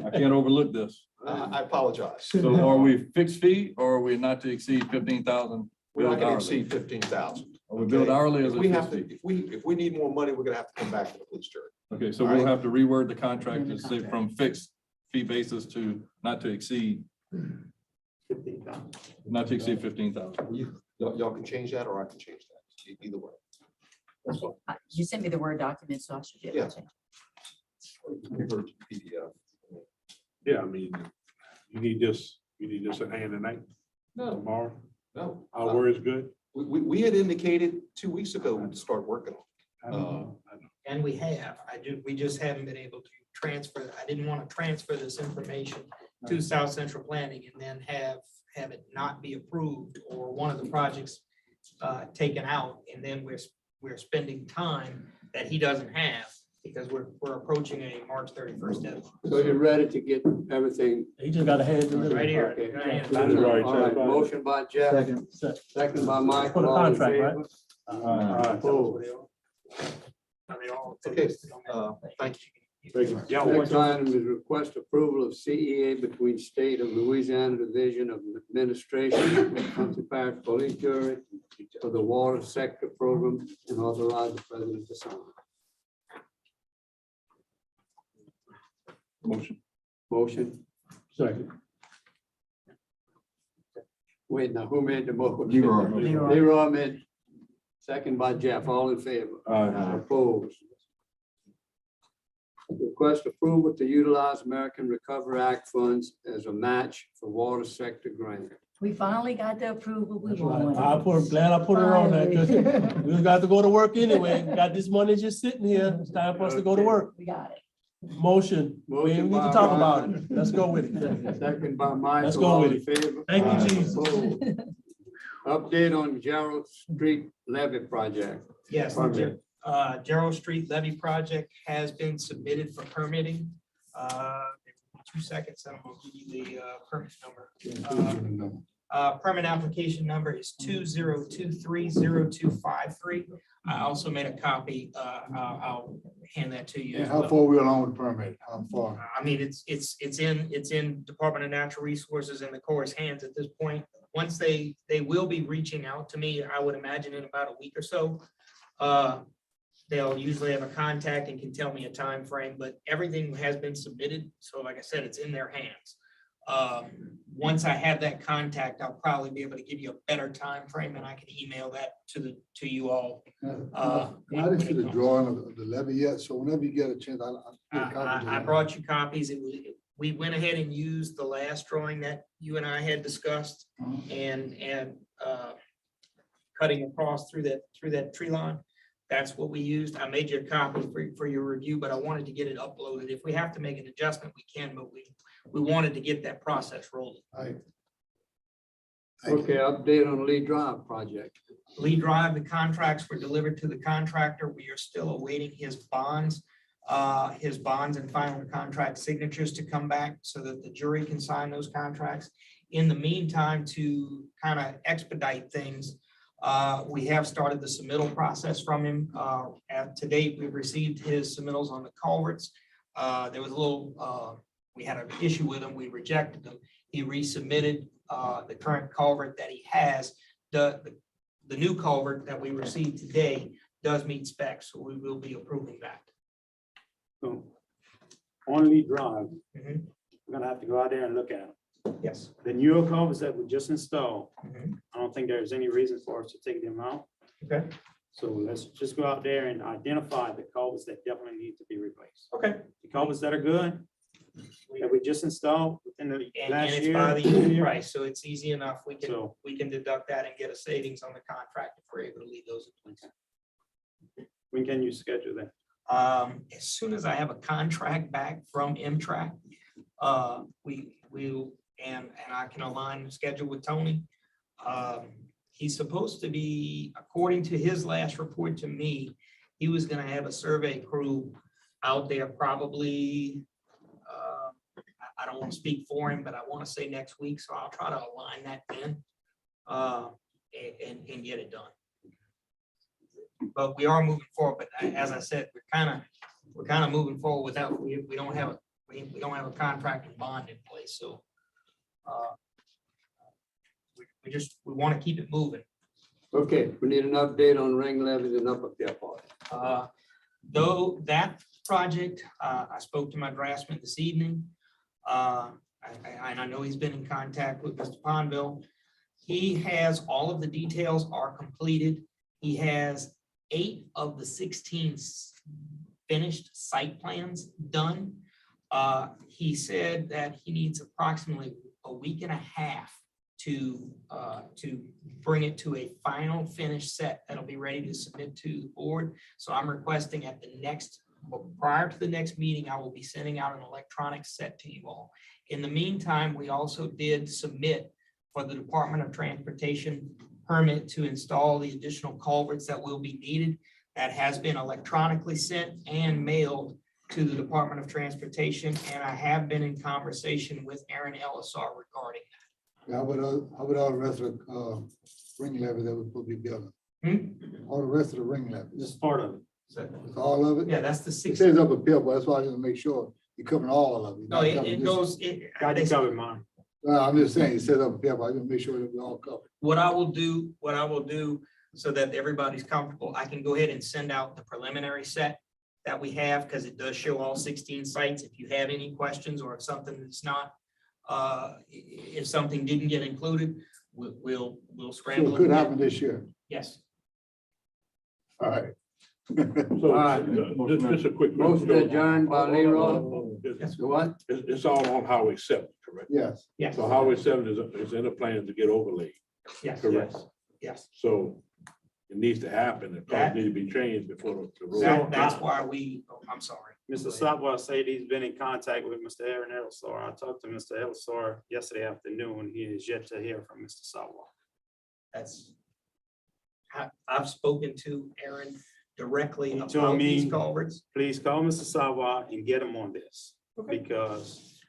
I can't overlook this. I apologize. So are we fixed fee or are we not to exceed 15,000? We're not gonna hourly? exceed 15,000. Are we billed Okay? hourly or is If it we have fixed to, fee? if we need more money, we're gonna have to come back to the police jury. Okay, so All we'll right. have to reword the contract to say contract. from fixed fee basis to not to exceed, 15,000. not to exceed 15,000. Y'all can change that, or I can change that, either way. You sent me the Word document, so I should be able to change. Revert to PDF. Yeah, I mean, you need this at hand tonight, No, tomorrow. no. Our word is good. We had indicated 2 weeks ago to start working on I don't know. And we have, we just haven't been able to transfer, I didn't want to transfer this information to South Central Planning and then have it not be approved or one of the projects taken out, and then we're spending time that he doesn't have because we're approaching a March 31st deadline. So you're ready to get everything? He just got a hand in Right the. here. Okay. Right here. That's right. All right, motion by Jeff, Second. second by For Michael. the all in contract, right? favor? Opposed? Okay, thank you. Next item is request approval of CEA between State of Louisiana Division of Administration, Country Parish Police Jury for the water sector program and authorize the president to sign. Motion. Second. Wait, now who made the motion? Leroy. Leroy made, second by Jeff, all in favor? Opposed. Request approval to utilize American Recovery Act funds as a match for water sector grant. We finally got the approval we That's right. wanted. Glad I put her on that, because Finally. we got to go to work anyway. We got this money just sitting here. It's time for us to go to work. We got it. Motion. We ain't need to talk about it. Let's go with it. Second by Michael. Let's go all with in it. favor? Thank you, Jesus. Opposed. Update on Gerald Street levy project. Yes, Permit. Gerald Street levy project has been submitted for permitting. 2 seconds, I'm gonna give you the permit number. Permit application number is 20230253. I also made a copy. I'll hand that to you. And as how well. far we along with the permit? How far? I mean, it's in Department of Natural Resources and the Corps' hands at this point. Once they will be reaching out to me, I would imagine in about a week or so. They'll usually have a contact and can tell me a time frame, but everything has been submitted. So like I said, it's in their hands. Once I have that contact, I'll probably be able to give you a better time frame, and I can email that to you all. I didn't see the drawing of the levy yet, so whenever you get a chance, I brought you copies. We went ahead and used the last drawing that you and I had discussed and cutting across through that tree line. That's what we used. I made you a copy for your review, but I wanted to get it uploaded. If we have to make an adjustment, we can, but we wanted to get that process rolling. Okay, update on Lee Drive project. Lee Drive, the contracts were delivered to the contractor. We are still awaiting his bonds and final contract signatures to come back so that the jury can sign those contracts. In the meantime, to kind of expedite things, we have started the submittal process from him. To date, we've received his submittals on the culverts. There was a little, we had an issue with him. We rejected them. He resubmitted the current culvert that he has. The new culvert that we received today does meet specs, so we will be approving that. So, on Lee Drive, Mhm. we're gonna have to go out there and look at them. Yes. The newer culverts that we just installed, Mhm. I don't think there's any reason for us to take them out. Okay. So let's just go out there and identify the culverts that definitely need to be replaced. Okay. The culverts that are good, that we just installed within the And last it's year. by the unit price, so it's easy enough. We So- can deduct that and get a savings on the contract if we're able to leave those in place. When can you schedule that? As soon as I have a contract back from M-Track, we will, and I can align the schedule with Tony. He's supposed to be, according to his last report to me, he was gonna have a survey crew out there probably, I don't want to speak for him, but I want to say next week, so I'll try to align that then, and get it done. But we are moving forward, but as I said, we're kind of moving forward without, we don't have a contract and bond in place, so we want to keep it moving. Okay, we need an update on ring levies and upper Pierre Park. Though that project, I spoke to my draftsman this evening. And I know he's been in contact with Mr. Ponville. He has, all of the details are completed. He has 8 of the 16 finished site plans done. He said that he needs approximately a week and a half to bring it to a final finished set that'll be ready to submit to the board. So I'm requesting at the next, prior to the next meeting, I will be sending out an electronic set to you all. In the meantime, we also did submit for the Department of Transportation permit to install the additional culverts that will be needed. That has been electronically sent and mailed to the Department of Transportation, and I have been in conversation with Aaron Ellisar regarding Yeah, how about all the rest of the ring levy that we're supposed to be building? that. All the rest of the ring levy, This is part of it. it's all of it? Yeah, that's the It 6. says up a bill, but that's why I just make sure you're covering all of it. No, it goes, Got you covered, Mom. Well, I'm just saying, it says up a bill, but I just make sure that we're all covered. what I will do so that everybody's comfortable, I can go ahead and send out the preliminary set that we have, because it does show all 16 sites. If you have any questions, or if something that's not, if something didn't get included, we'll So scramble. it could and get- happen this year. Yes. All right. So, just a quick. Motion adjourned by Leroy. It's, What? it's all on Highway 7, correct? Yes. Yes. So Highway 7 is in the plan to get overlaid, Yes. correct? Yes. So it needs to happen. It That- probably need to be changed before the road. That's why I'm sorry. Mr. Sabwa said he's been in contact with Mr. Aaron Elsar. I talked to Mr. Elsar yesterday afternoon. He is yet to hear from Mr. Sabwa. That's, I've spoken to Aaron directly He told about me- these culverts. Please call Mr. Sabwa and get him on this, because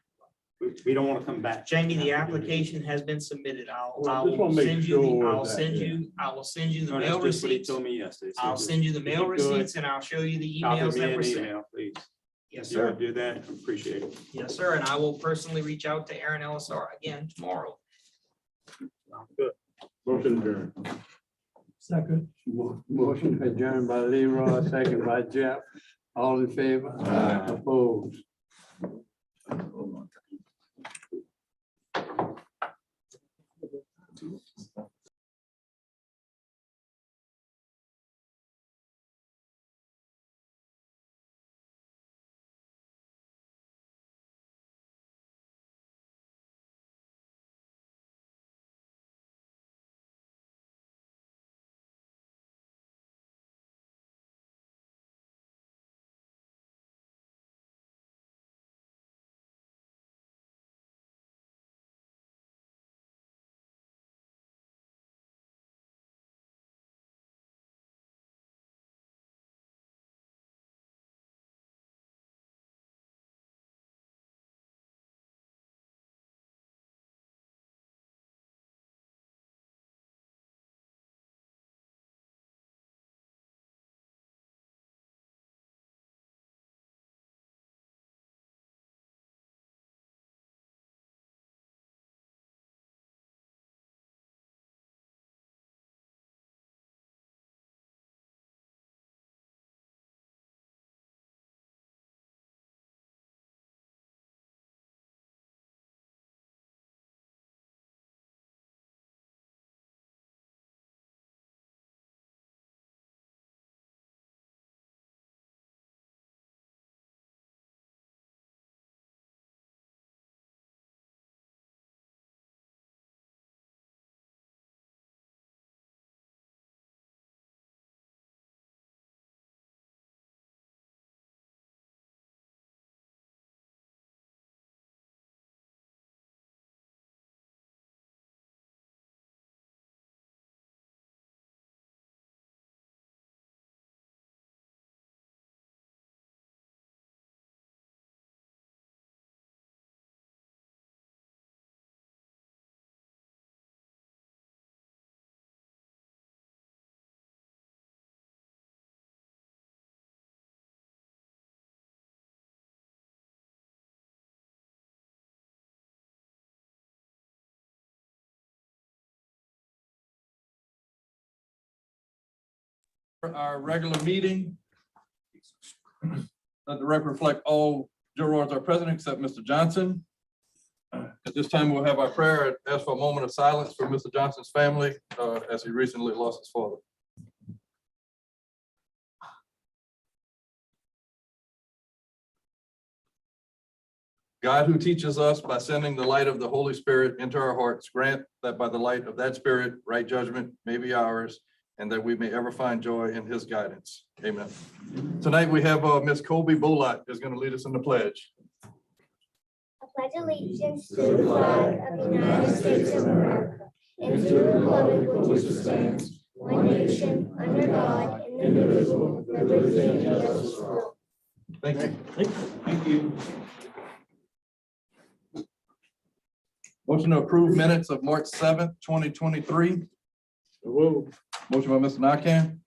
we don't want to come back. Jamie, the application has been submitted. I Well, just will wanna make send you, sure I'll that- send yeah. you, I will send you the No, mail that's just what he receipts. told me yesterday. So I'll just- send you the if mail you could, receipts, and I'll show you the copy emails me that an were sent. email, please. Yes, If you would sir. do that, appreciate it. Yes, sir. And I will personally reach out to Aaron Ellisar again tomorrow. Sounds good. Motion adjourned. Second. Motion adjourned by Leroy, second by Jeff. All in favor? Opposed? Our regular meeting. Let the record reflect all jurors are present except Mr. Johnson. At this time, we'll have our prayer, ask for a moment of silence for Mr. Johnson's family as he recently lost his father. God, who teaches us by sending the light of the Holy Spirit into our hearts, grant that by the light of that Spirit, right judgment may be ours, and that we may ever find joy in his guidance. Amen. Tonight, we have Miss Colby Bolot is going to lead us in the pledge. I pledge allegiance to the flag of the United States of America and to the republic which it stands, one nation, under God, indivisible, with liberty and justice for all. Thank you. Thank you. Motion to approve minutes of March 7th, 2023. Motion by Mr. Nakam.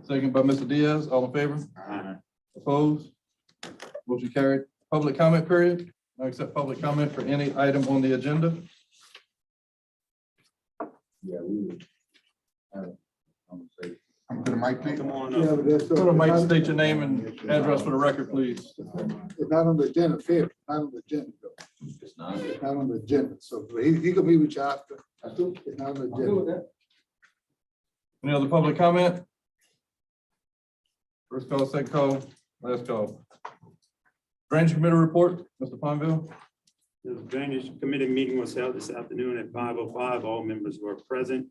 Second by Mr. Diaz. All in favor? Opposed? Motion carried. Public comment period. I accept public comment for any item on the agenda. Yeah, we would. I'm to the mic, please. Come on Yeah, up. but that's. Go to Mike, state your name and address for the record, please. It's not on the agenda, fair, not on the agenda, though. It's not on the agenda, so he could be with you after. It's not on the agenda. Any other public comment? First call, second call, last call. Drainage Committee report, Mr. Ponville. The Drainage Committee meeting was held this afternoon at 5:05. All members were present.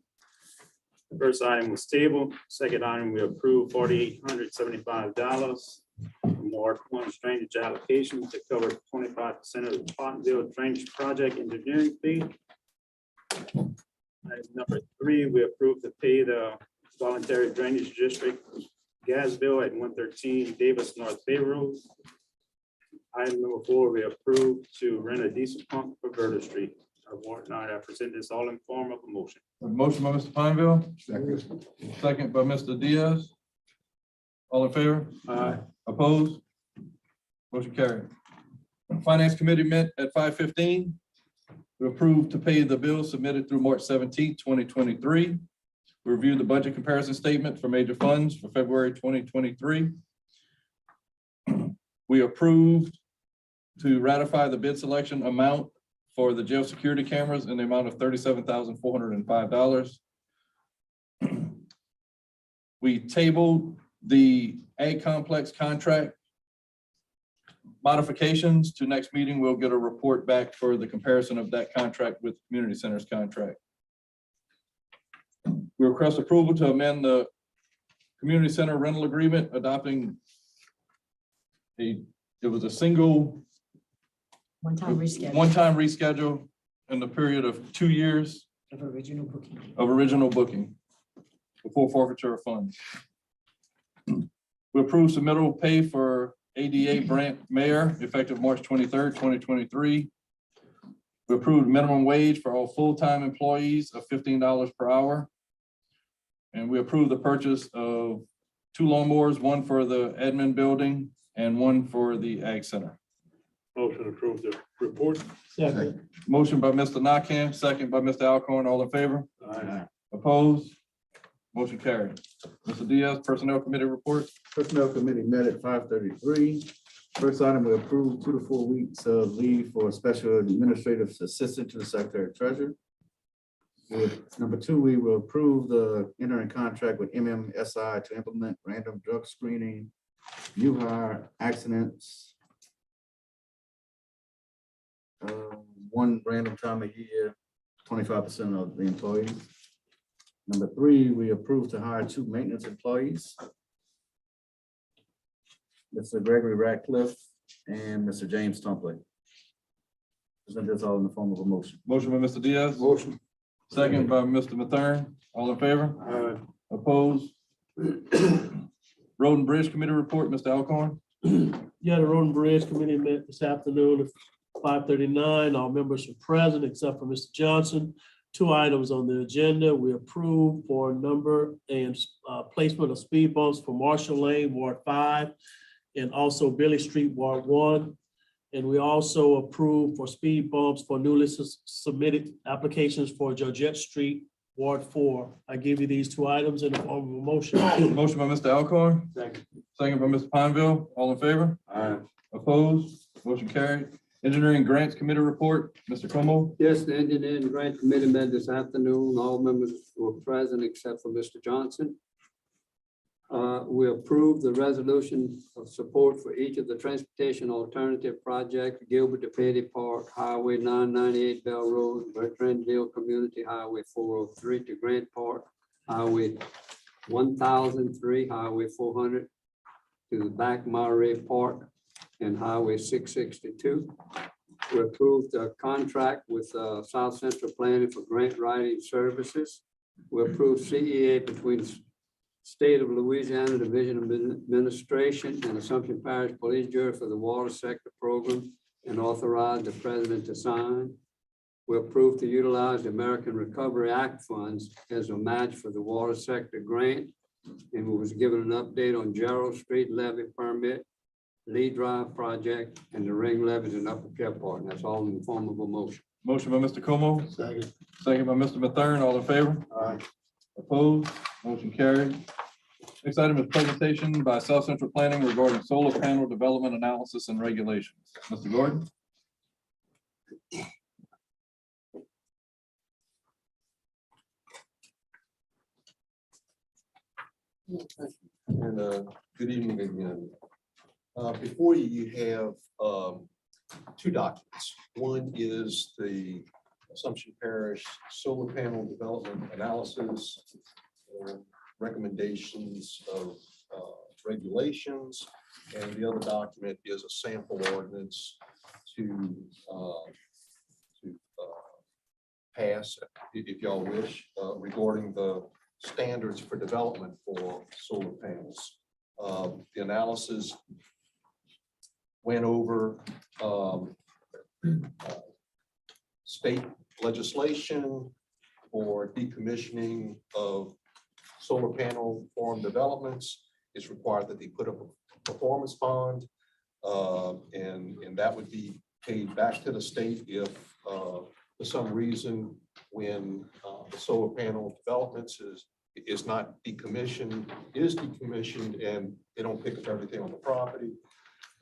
The first item was tabled. Second item, we approved $4,875 from Ward 1's drainage allocation to cover 25% of the Pottsville drainage project engineering fee. Item number 3, we approved to pay the voluntary drainage district gas bill at 113 Davis North Bay Road. Item number 4, we approved to rent a diesel pump for Verter Street. I warrant not, I present this all in form of a motion. A motion by Mr. Ponville, Second. second by Mr. Diaz. All in favor? Aye. Opposed? Motion carried. Finance Committee met at 5:15. We approved to pay the bills submitted through March 17th, 2023. We reviewed the budget comparison statement for major funds for February 2023. We approved to ratify the bid selection amount for the jail security cameras in the amount of $37,405. We tabled the ag complex contract modifications to next meeting. We'll get a report back for the comparison of that contract with community centers contract. We request approval to amend the community center rental agreement, adopting it was a single One-time reschedule one-time reschedule in the period of 2 years of original booking. of original booking before forfeiture of funds. We approve submittal pay for ADA Brant Mayor effective March 23rd, 2023. We approved minimum wage for all full-time employees of $15 per hour. And we approved the purchase of 2 lawnmowers, one for the admin building and one for the ag center. Motion to approve the report. Second. Motion by Mr. Nakam, second by Mr. Alcorn. All in favor? Aye. Opposed? Motion carried. Mr. Diaz, Personnel Committee report. Personnel Committee met at 5:33. First item, we approved 2 to 4 weeks of leave for special administrative assistant to the Secretary Treasurer. Number 2, we will approve the interim contract with MMSI to implement random drug screening, new hire, accidents. 1 random time a year, 25% of the employees. Number 3, we approved to hire 2 maintenance employees. Mr. Gregory Ratcliffe and Mr. James Tumpley. Present this all in the form of a motion. Motion by Mr. Diaz. Motion. Second by Mr. Mathern. All in favor? Opposed? Road and Bridge Committee report, Mr. Alcorn. Yeah, the Road and Bridge Committee met this afternoon at 5:39. All members are present except for Mr. Johnson. 2 items on the agenda. We approved for number and placement of speed bumps for Marshall Lane, Ward 5, and also Billy Street, Ward 1. And we also approved for speed bumps for newly submitted applications for Georgette Street Ward 4. I give you these two items in the form of a motion. Motion by Mr. Alcorn, Second. second by Mr. Pineville. All in favor? Opposed? Motion carried. Engineering Grants Committee report, Mr. Como. Yes, the engineering grant committee met this afternoon. All members were present except for Mr. Johnson. We approved the resolution of support for each of the transportation alternative projects, Gilbert to Petty Park, Highway 998 Bell Road, Bertrandville Community Highway 403 to Grant Park, Highway 1003, Highway 400 to the back Monterey Park, and Highway 662. We approved a contract with South Central Planning for grant writing services. We approved CEA between State of Louisiana Division of Administration and Assumption Parish Police Jury for the water sector program and authorized the president to sign. We approved to utilize the American Recovery Act funds as a match for the water sector grant. And we was given an update on Gerald Street levy permit, Lee Drive project, and the ring levies in Upper Kephart. And that's all in the form of a motion. Motion by Mr. Como, Second. second by Mr. Mathern. All in favor? Opposed? Motion carried. Next item is presentation by South Central Planning regarding solar panel development analysis and regulations. Mr. Gordon? And good evening again. Before you, you have two documents. One is the Assumption Parish Solar Panel Development Analysis, recommendations of regulations, and the other document is a sample ordinance to pass, if y'all wish, regarding the standards for development for solar panels. The analysis went over state legislation for decommissioning of solar panel farm developments. It's required that they put up a performance bond, and that would be paid back to the state if for some reason when the solar panel developments is not decommissioned, and they don't pick up everything on the property.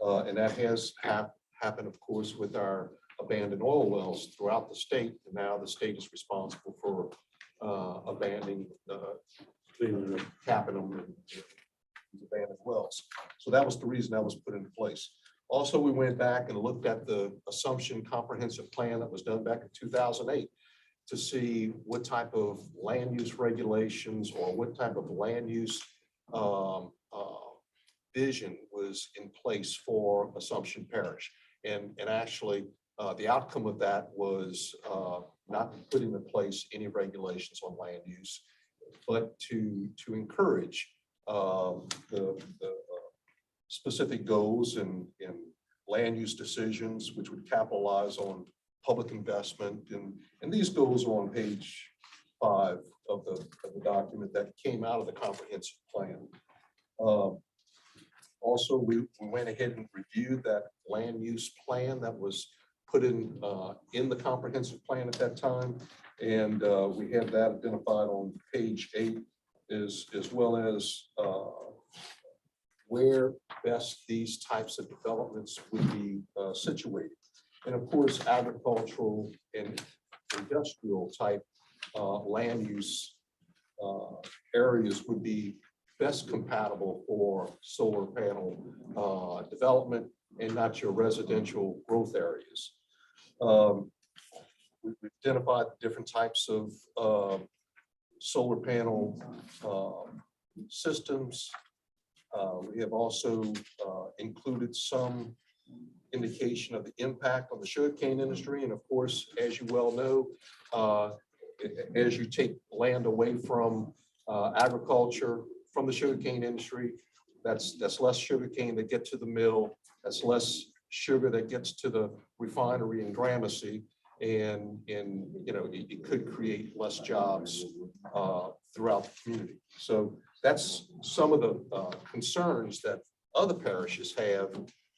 And that has happened, of course, with our abandoned oil wells throughout the state. And now the state is responsible for abandoning, capping them and abandoned wells. So that was the reason that was put into place. Also, we went back and looked at the Assumption Comprehensive Plan that was done back in 2008 to see what type of land use regulations or what type of land use vision was in place for Assumption Parish. And actually, the outcome of that was not putting in place any regulations on land use, but to encourage the specific goals and land use decisions, which would capitalize on public investment. And these goals are on page 5 of the document that came out of the comprehensive plan. Also, we went ahead and reviewed that land use plan that was put in the comprehensive plan at that time. And we have that identified on page 8, as well as where best these types of developments would be situated. And of course, agricultural and industrial type land use areas would be best compatible for solar panel development and not your residential growth areas. We've identified different types of solar panel systems. We have also included some indication of the impact on the sugarcane industry. And of course, as you well know, as you take land away from agriculture, from the sugarcane industry, that's less sugarcane that get to the mill, that's less sugar that gets to the refinery in Gramercy, and you know, it could create less jobs throughout the community. So that's some of the concerns that other parishes have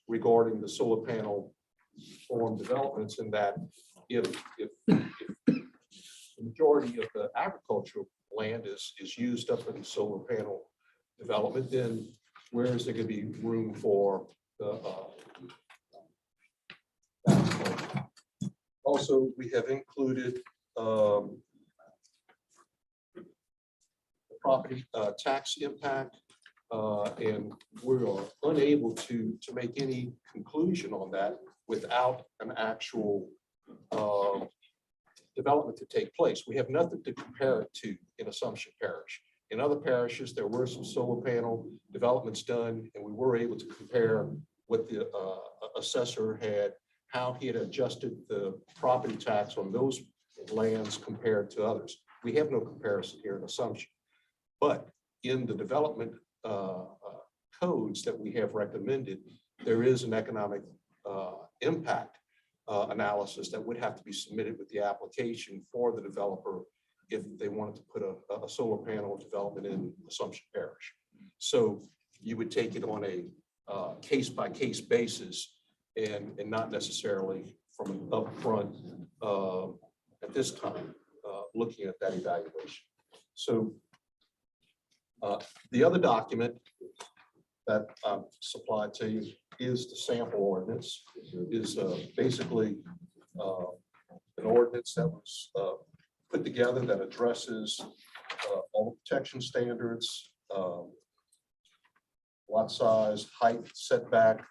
regarding the solar panel farm developments, in that if the majority of the agricultural land is used up in solar panel development, then where is there gonna be room for the also, we have included the property tax impact, and we are unable to make any conclusion on that without an actual development to take place. We have nothing to compare it to in Assumption Parish. In other parishes, there were some solar panel developments done, and we were able to compare what the assessor had, how he had adjusted the property tax on those lands compared to others. We have no comparison here in Assumption. But in the development codes that we have recommended, there is an economic impact analysis that would have to be submitted with the application for the developer if they wanted to put a solar panel development in Assumption Parish. So you would take it on a case-by-case basis and not necessarily from an upfront at this time, looking at that evaluation. So the other document that I've supplied to you is the sample ordinance. It is basically an ordinance that was put together that addresses all the protection standards, lot size, height, setback,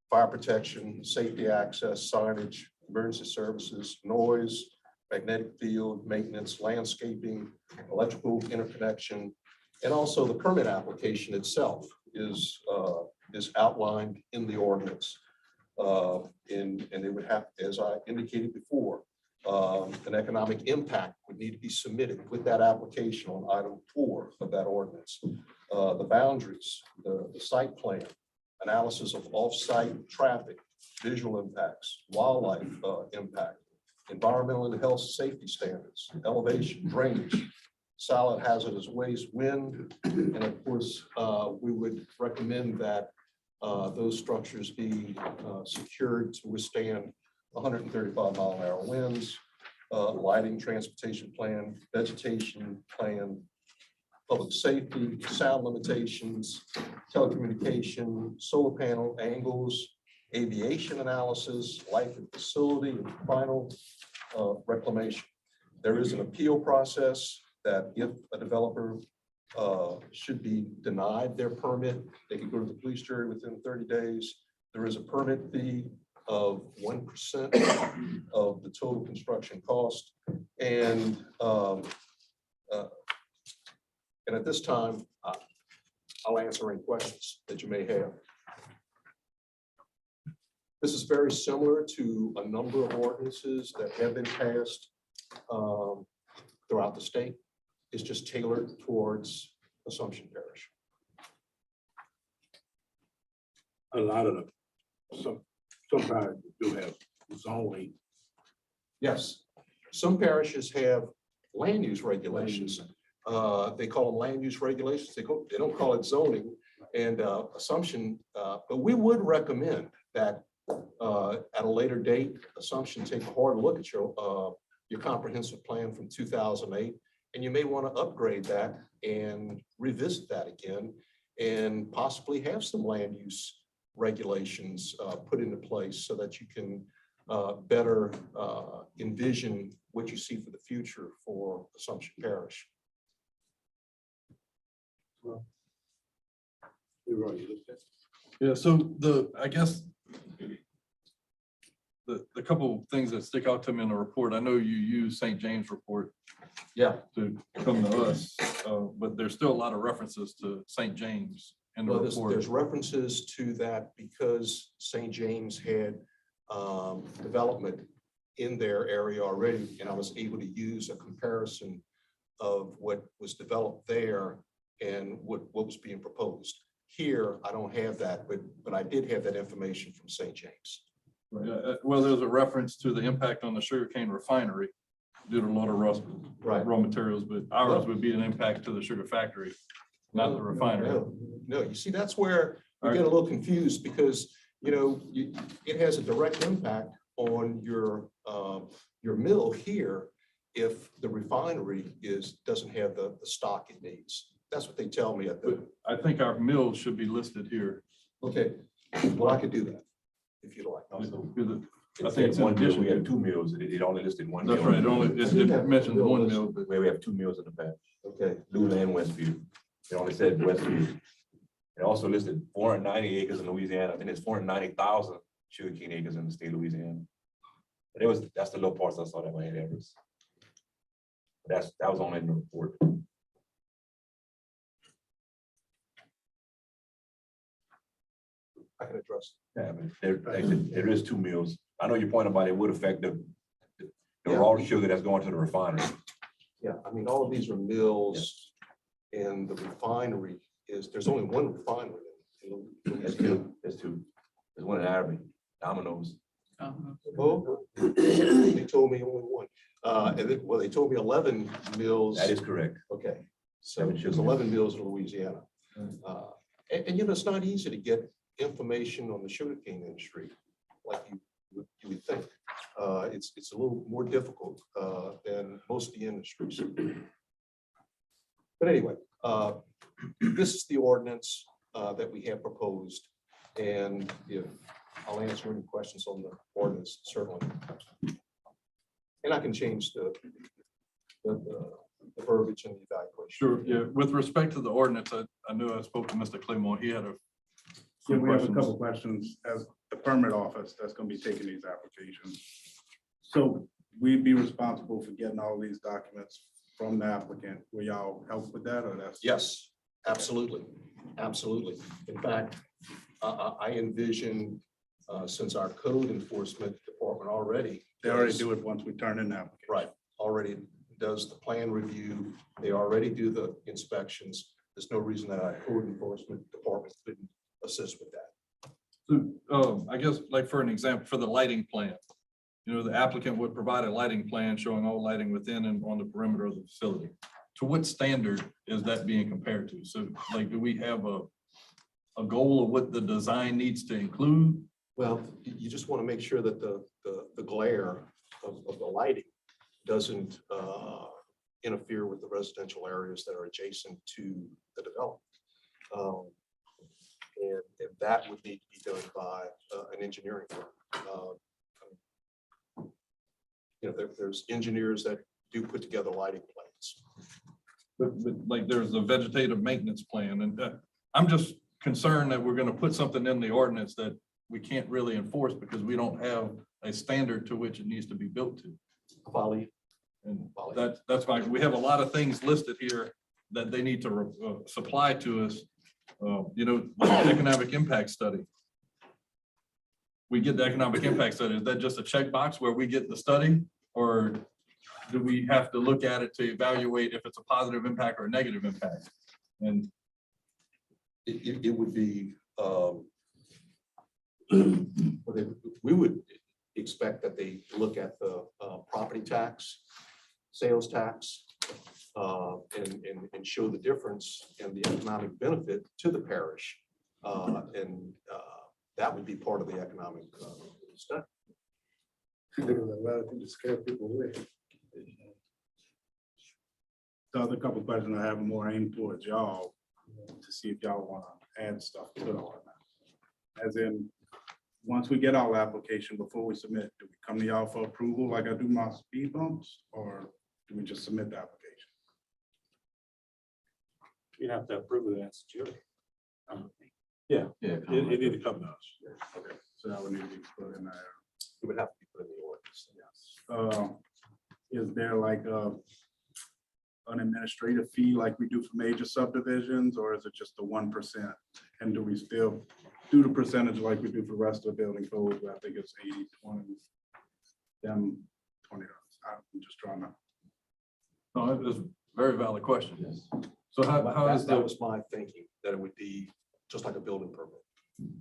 fire protection, safety access, signage, emergency services, noise, magnetic field, maintenance, landscaping, electrical interconnection, and also the permit application itself is outlined in the ordinance. And it would have, as I indicated before, an economic impact would need to be submitted with that application on item 4 of that ordinance. The boundaries, the site plan, analysis of off-site traffic, visual impacts, wildlife impact, environmental and health safety standards, elevation, drainage, solid hazardous waste, wind, and of course, we would recommend that those structures be secured to withstand 135-mile-an-hour winds, lighting, transportation plan, vegetation plan, public safety, sound limitations, telecommunication, solar panel angles, aviation analysis, life and facility, and final reclamation. There is an appeal process that if a developer should be denied their permit, they can go to the police jury within 30 days. There is a permit fee of 1% of the total construction cost. And at this time, I'll answer any questions that you may have. This is very similar to a number of ordinances that have been passed throughout the state. It's just tailored towards Assumption Parish. A lot of them, sometimes do have zoning. Yes, some parishes have land use regulations. They call them land use regulations. They don't call it zoning and Assumption, but we would recommend that at a later date, Assumption take a hard look at your comprehensive plan from 2008, and you may want to upgrade that and revisit that again, and possibly have some land use regulations put into place so that you can better envision what you see for the future for Assumption Parish. Well, you're right. Yeah, so I guess the couple of things that stick out to me in the report, I know you use St. James report. Yeah. To come to us, but there's still a lot of references to St. James in the Well, report. there's references to that because St. James had development in their area already, and I was able to use a comparison of what was developed there and what was being proposed. Here, I don't have that, but I did have that information from St. James. Well, there's a reference to the impact on the sugarcane refinery due to a lot of raw materials, but ours would be an impact to the sugar factory, not the refinery. No, you see, that's where we get a little confused because, you know, it has a direct impact on your mill here. if the refinery doesn't have the stock it needs. That's what they tell me at the, I think our mills should be listed here. okay, well, I could do that if you like. I think it's in one mill, we addition. have two mills, it only listed one. That's mill. right, it mentions one mill, but Where we have two mills in the past, Okay, Louisville and Westview. It only said Westview. It also listed 490 acres in Louisiana, and it's 490,000 sugarcane acres in the state of Louisiana. But that's the little parts I saw that were in errors. That was only in the report. I can address. Yeah, but there is two mills. I know your point about it would affect the Yeah. raw sugar that's going to the refinery. Yeah, I mean, all of these are mills, and the refinery there's only one refinery. There's two. There's one in Ivory, Domino's. Oh, they told me only one. Well, they told me 11 mills. That is correct. Okay, so Seven there's sugar 11 mills in Louisiana. And you know, it's not easy to get information on the sugarcane industry like you would think. It's a little more difficult than most of the industries. But anyway, this is the ordinance that we have proposed. And if I'll answer any questions on the ordinance, certainly. And I can change the verbiage and the evaluation. sure, yeah, with respect to the ordinance, I knew I spoke to Mr. Claymore, he had a. Yeah, we have a questions. couple questions as the permit office that's gonna be taking these applications. So we'd be responsible for getting all these documents from the applicant. Will y'all help with that or that's? Yes, absolutely, absolutely. In fact, I envision, since our code enforcement department already. They already do it once we turn in the application. Right, already does the plan review. They already do the inspections. There's no reason that our code enforcement department couldn't assist with that. So, I guess like for an example, for the lighting plan, you know, the applicant would provide a lighting plan showing all lighting within and on the perimeter of the facility. To what standard is that being compared to? So like, do we have a goal of what the design needs to include? Well, you just want to make sure that the glare of the lighting doesn't interfere with the residential areas that are adjacent to the development. And that would need to be done by an engineering firm. You know, there's engineers that do put together lighting plans. But like there's a vegetative maintenance plan and I'm just concerned that we're going to put something in the ordinance that we can't really enforce because we don't have a standard to which it needs to be built to. Follow. And that's fine. We have a lot of things listed here that they need to supply to us. You know, like the economic impact study. We get the economic impact study. Is that just a checkbox where we get the study? Or do we have to look at it to evaluate if it's a positive impact or a negative impact? And it would be, we would expect that they look at the property tax, sales tax, and show the difference in the economic benefit to the parish. And that would be part of the economic study. To scare people away. The other couple questions I have more aimed towards y'all to see if y'all want to add stuff to the ordinance. As in, once we get our application, before we submit, do we come to y'all for approval like I do my speed bumps, or do we just submit the application? You have to approve it as jury. Yeah, it need to come to us. Okay, so that would need to be put in there. It would have to be put in the ordinance. Yes. Is there like an administrative fee like we do for major subdivisions, or is it just the 1%? And do we still do the percentage like we do for the rest of the building code, where I think it's 80, 20, them $20? I'm just trying to. no, it is a very valid question. Yes. So how is That the, was my thinking, that it would be just like a building permit.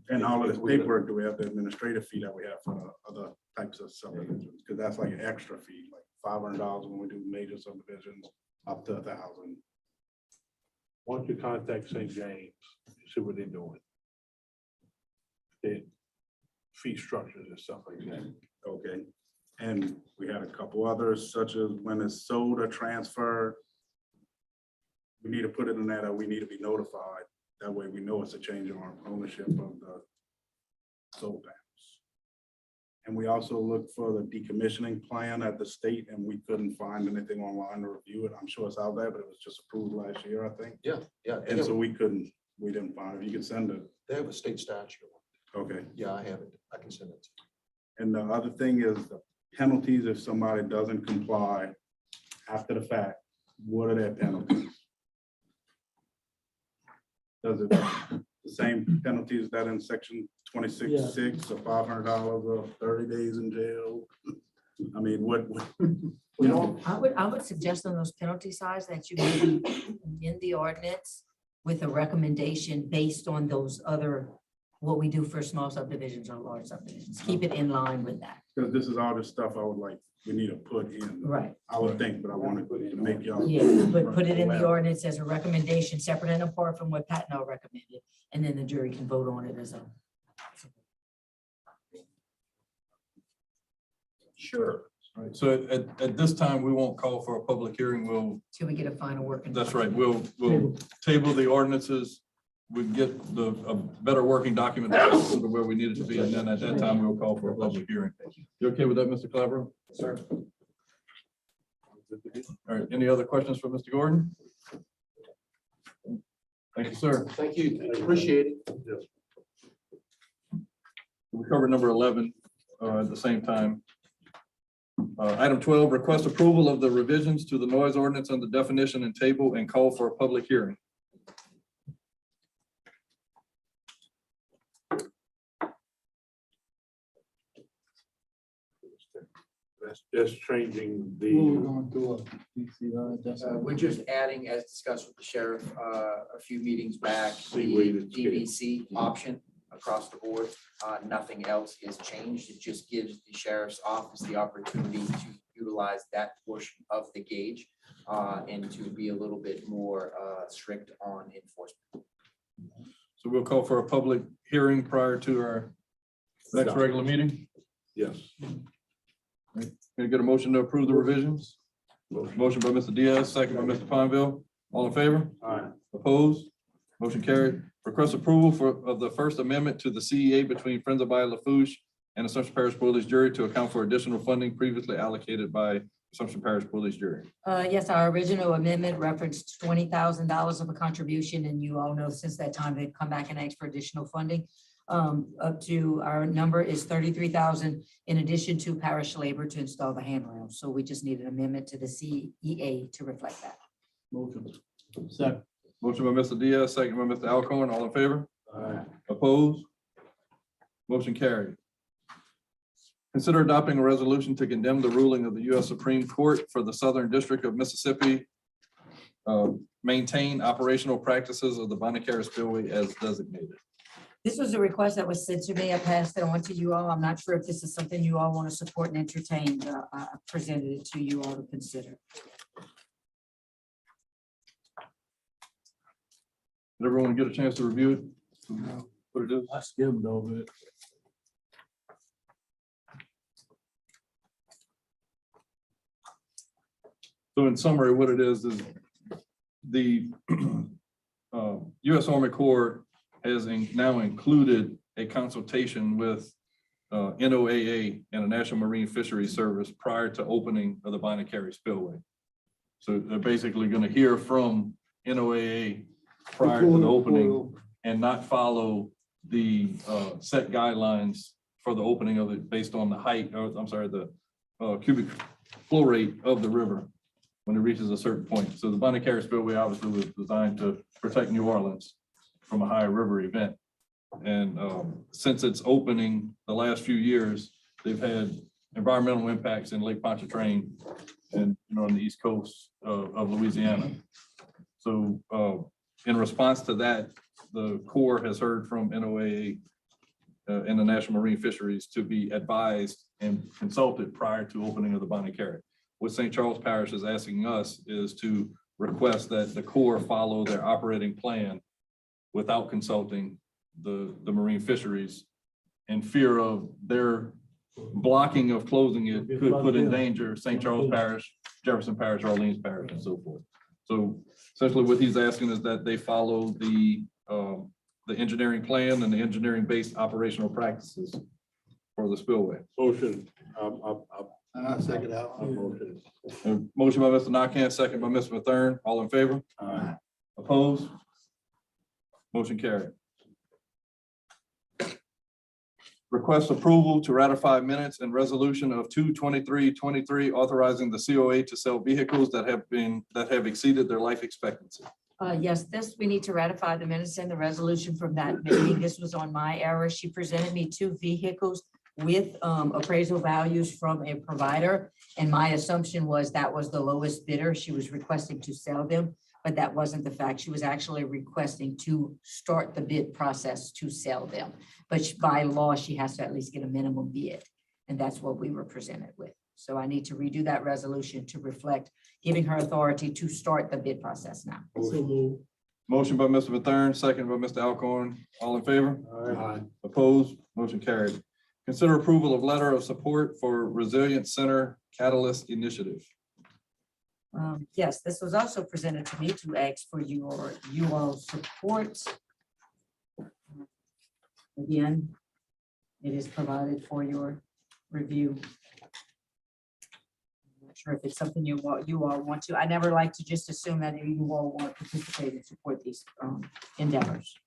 And all of this paperwork, do we have the administrative fee that we have for the other types of subdivisions? Because that's like an extra fee, like $500 when we do major subdivisions, up to 1,000. Why don't you contact St. James, see what they're doing? The fee structures and stuff like that. Okay. And we had a couple others, such as when it's sold or transferred. We need to put it in that, we need to be notified. That way we know it's a change of ownership of the solar panels. And we also looked for the decommissioning plan at the state, and we couldn't find anything online to review it. I'm sure it's out there, but it was just approved last year, I think. Yeah, yeah. And so we didn't find it. You could send it. They have a state statute. Okay. Yeah, I have it. I can send it to you. And the other thing is the penalties if somebody doesn't comply after the fact. What are their penalties? Does it the same penalties that in section 26.6 or $500 or 30 days in jail? I mean, what, you know, I would suggest on those penalty sides that you maybe in the ordinance with a recommendation based on those other, what we do for small subdivisions or large subdivisions. Keep it in line with that. because this is all the stuff I would like, we need to put in. Right. I would think, but I wanted to make y'all. Yeah, but put it in the ordinance as a recommendation, separate and apart from what Pat and I recommended, and then the jury can vote on it as a. Sure. Right, so at this time, we won't call for a public hearing. We'll, Till we get a final working. that's right, we'll table the ordinances. We get a better working document to where we need it to be, and then at that time, we'll call for a public hearing. You okay with that, Mr. Calabro? Sir. All right, any other questions for Mr. Gordon? Thank you, sir. Thank you. Appreciate it. We covered number 11 at the same time. Item 12, request approval of the revisions to the noise ordinance on the definition and table and call for a public hearing. That's just changing We were the, going through a DCI, that's all. We're just adding, as discussed with the sheriff a few meetings back, the C-weighted scale. DVC option across the board. Nothing else is changed. It just gives the sheriff's office the opportunity to utilize that portion of the gauge and to be a little bit more strict on enforcement. So we'll call for a public hearing prior to our next regular meeting. yes. Can I get a motion to approve the revisions? Motion by Mr. Diaz, second by Mr. Pineville. All in favor? Aye. Opposed? Motion carried. Request approval of the First Amendment to the CEA between Friends of Bayou Lafourche and Assumption Parish Police Jury to account for additional funding previously allocated by Assumption Parish Police Jury. Yes, our original amendment referenced $20,000 of a contribution, and you all know since that time, they've come back and asked for additional funding. Up to our number is $33,000 in addition to parish labor to install the handrail. So we just need an amendment to the CEA to reflect that. Motion. Second. Motion by Mr. Diaz, second by Mr. Alcorn. All in favor? Aye. Opposed? Motion carried. Consider adopting a resolution to condemn the ruling of the U.S. Supreme Court for the Southern District of Mississippi. Maintain operational practices of the Bonacera Spillway as designated. This was a request that was sent to me. I passed it on to you all. I'm not sure if this is something you all want to support and entertain. But I presented it to you all to consider. Did everyone get a chance to review it? What it is? I skimmed over it. So in summary, what it is the U.S. Army Corps has now included a consultation with NOAA and the National Marine Fisheries Service prior to opening of the Bonacera Spillway. So they're basically going to hear from NOAA prior to the opening and not follow the set guidelines for the opening of it based on the height, or I'm sorry, the cubic flow rate of the river when it reaches a certain point. So the Bonacera Spillway obviously was designed to protect New Orleans from a high river event. And since its opening the last few years, they've had environmental impacts in Lake Pontchartrain and on the east coast of Louisiana. So in response to that, the Corps has heard from NOAA and the National Marine Fisheries to be advised and consulted prior to opening of the Bonacera. What St. Charles Parish is asking us is to request that the Corps follow their operating plan without consulting the Marine Fisheries in fear of their blocking of closing it could put in danger St. Charles Parish, Jefferson Parish, Orleans Parish, and so forth. So essentially what he's asking is that they follow the engineering plan and the engineering-based operational practices for the spillway. Motion, I second that. motion. A motion by Mr. Nakane, second by Mr. Mathern, all in favor? Opposed? Motion carried. Request approval to ratify minutes and resolution of 2/23/23 authorizing the COA to sell vehicles that have exceeded their life expectancy. Yes, we need to ratify the minutes and the resolution from that meeting. This was on my error. She presented me 2 vehicles with appraisal values from a provider. And my assumption was that was the lowest bidder. She was requesting to sell them, but that wasn't the fact. She was actually requesting to start the bid process to sell them. But by law, she has to at least get a minimum bid. And that's what we were presented with. So I need to redo that resolution to reflect giving her authority to start the bid process now. So move. Motion by Mr. Mathern, second by Mr. Alcorn. All in favor? Aye. Opposed? Motion carried. Consider approval of letter of support for Resilience Center Catalyst Initiative. Yes, this was also presented to me to ask for you all support. Again, it is provided for your review. I'm not sure if it's something you all want to. I never like to just assume that you all want to participate and support these endeavors.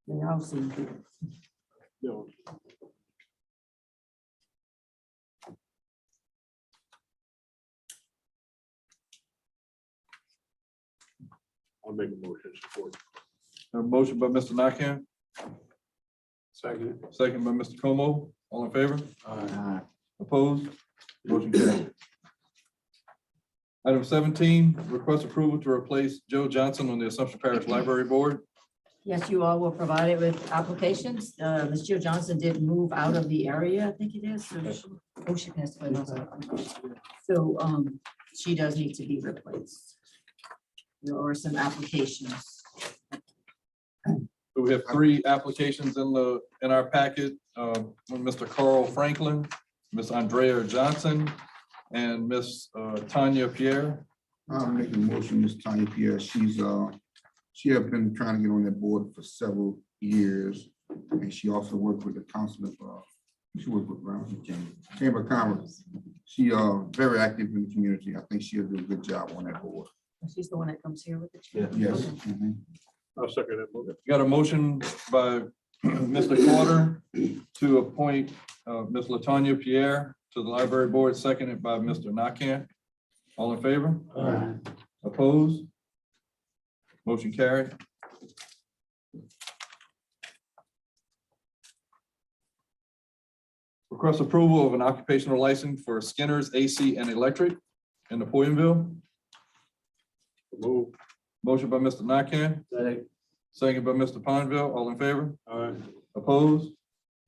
They all seem good. No. I'll make a motion to support. A motion by Mr. Nakane, Second. second by Mr. Como. All in favor? Aye. Opposed? Motion carried. Item 17, request approval to replace Joe Johnson on the Assumption Parish Library Board. Yes, you all were provided with applications. Ms. Jill Johnson did move out of the area, I think it is. So she passed away. So she does need to be replaced. There are some applications. So we have 3 applications in our packet. Mr. Carl Franklin, Ms. Andrea Johnson, and Ms. Tanya Pierre. I'm making a motion, Ms. Tanya Pierre. She has been trying to get on that board for several years. And she also worked with the council of, she worked with Chamber of Commerce. She very active in the community. I think she'll do a good job on that board. She's the one that comes here with the chair. Yes. Okay. I'll second that motion. Got a motion by Mr. Carter to appoint Ms. LaTanya Pierre to the library board, seconded by Mr. Nakane. All in favor? Aye. Opposed? Motion carried. Request approval of an occupational license for Skinner's AC and Electric in the Napoleonville. Move. Motion by Mr. Nakane, Second. second by Mr. Pondville. All in favor? Aye. Opposed?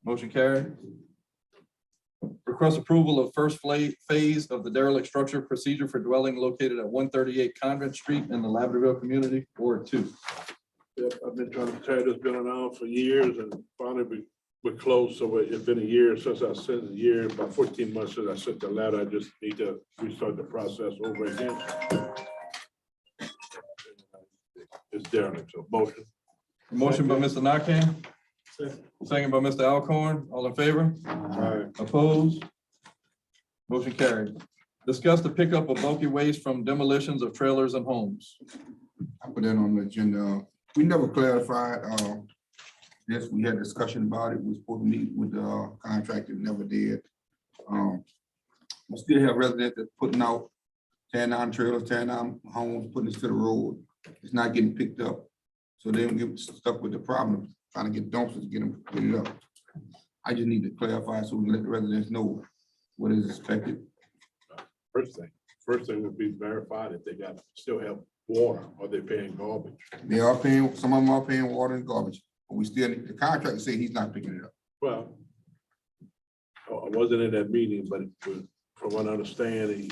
Motion carried. Request approval of first phase of the derelict structure procedure for dwelling located at 138 Convent Street in the Lavderville Community, Ward 2. Yep, I've been trying to tear this building out for years and finally we're close. So it's been a year since I sent a year, about 14 months since I sent the letter. I just need to restart the process over again. It's derelict, so motion. Motion by Mr. Nakane, second by Mr. Alcorn. All in favor? Aye. Opposed? Motion carried. Discuss the pickup of bulky waste from demolitions of trailers and homes. I put that on the agenda. We never clarified this. We had discussion about it. We were supposed to meet with the contractor, never did. We still have residents that putting out, tearing down trailers, tearing down homes, putting this to the road. It's not getting picked up. So they don't get stuck with the problem, trying to get dumpsters to get them to pick it up. I just need to clarify so we can let the residents know what is expected. First thing would be verified if they still have water or they're paying garbage. They are paying, some of them are paying water and garbage, but we still, the contractor say he's not picking it up. Well, I wasn't in that meeting, but from what I understand, he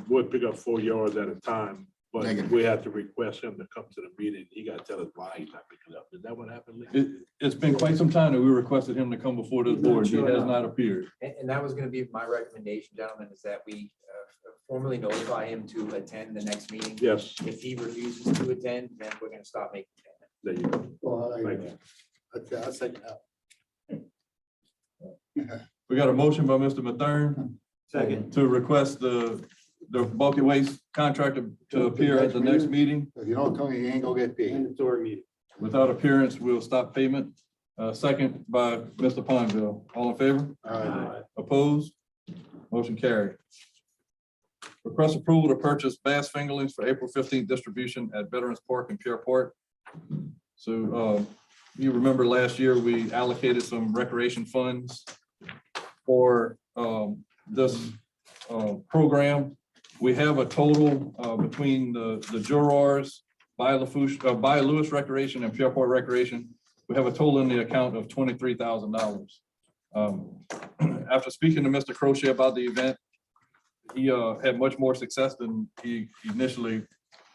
would pick up 4 yards at a time, But Negative. we have to request him to come to the meeting. He got to tell us why he's not picking up. Is that what happened? Lee? It's been quite some time that we requested him to come before this board. He has not appeared. And that was gonna be my recommendation, gentlemen, is that we formally notify him to attend the next meeting. Yes, If he refuses to attend, then we're gonna stop making payments. there you go. Well, Thank you. Okay, I'll second that. We got a motion by Mr. Mathern Second. to request the bulky waste contractor to appear at the next meeting. If you don't come, you ain't gonna get paid. Mandatory meeting. Without appearance, we'll stop payment. Second by Mr. Ponville. All in favor? Opposed? Motion carried. Request approval to purchase bass fingerlings for April 15th distribution at Veterans Park in Pierreport. So you remember last year, we allocated some recreation funds for this program. We have a total between the jurors, by Lewis Recreation and Pierreport Recreation. We have a total in the account of $23,000. After speaking to Mr. Crochet about the event, he had much more success than he initially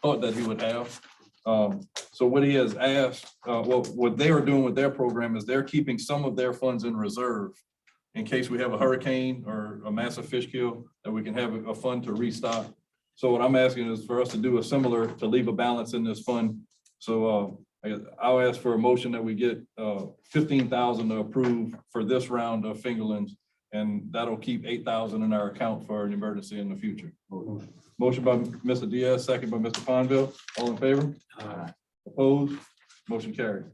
thought that he would have. So what he has asked, what they are doing with their program is they're keeping some of their funds in reserve in case we have a hurricane or a massive fish kill, that we can have a fund to restock. So what I'm asking is for us to do a similar, to leave a balance in this fund. So I'll ask for a motion that we get $15,000 to approve for this round of fingerlings. And that'll keep $8,000 in our account for an emergency in the future. Motion by Mr. Diaz, second by Mr. Ponville. All in favor? Opposed? Motion carried.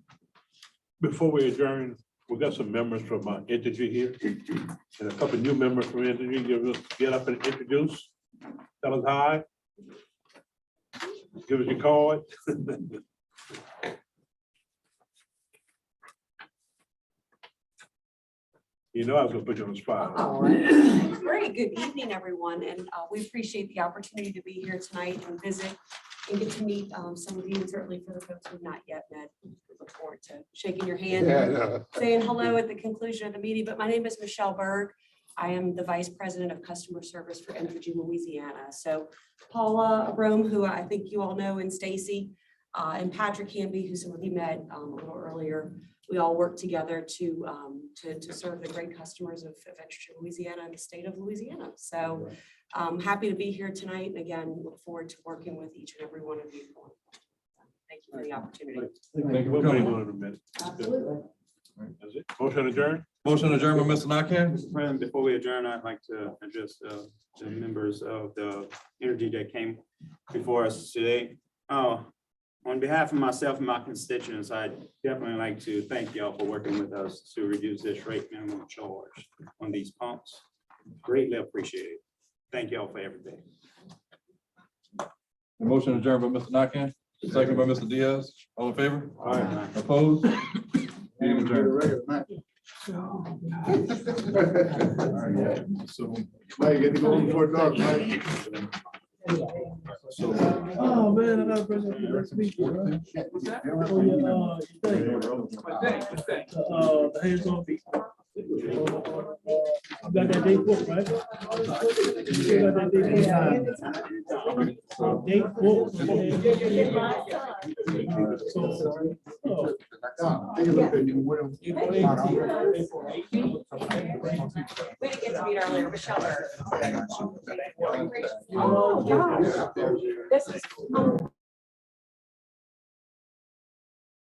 Before we adjourn, we got some members from Entergy here and a couple new members from Entergy. Get up and introduce. Tell us hi. Give us your card. You know I was gonna put you on the spot. All right. Great. Good evening, everyone. And we appreciate the opportunity to be here tonight and visit and get to meet some of you, and certainly for the folks we've not yet met. We look forward to shaking your hand and saying hello at the conclusion of the meeting. But my name is Michelle Berg. I am the Vice President of Customer Service for Entergy Louisiana. So Paula Rome, who I think you all know, and Stacy, and Patrick Canby, who some of you met a little earlier. We all work together to serve the great customers of Entergy Louisiana and the state of Louisiana. So I'm happy to be here tonight. And again, look forward to working with each and every one of you. Thank you for the opportunity. Thank you We'll for be coming. on in a minute. Absolutely. That's it. Motion adjourned. Motion adjourned by Mr. Nakam. Mr. President, before we adjourn, I'd like to address the members of the Energy that came before us today. On behalf of myself and my constituents, I'd definitely like to thank y'all for working with us to reduce this rate minimum charge on these pumps. Greatly appreciated. Thank y'all for everything. The motion adjourned by Mr. Nakam, second by Mr. Diaz. All in favor? Aye. Opposed? Meeting adjourned. So, Now you get to go before dark, right? so Oh, man, I gotta bring up the next week. The hands-on feet. You got that date book, right? You still got that date book? Date book. So, Take a look at you, what else? We didn't get to meet earlier, Michelle Berg. oh, This is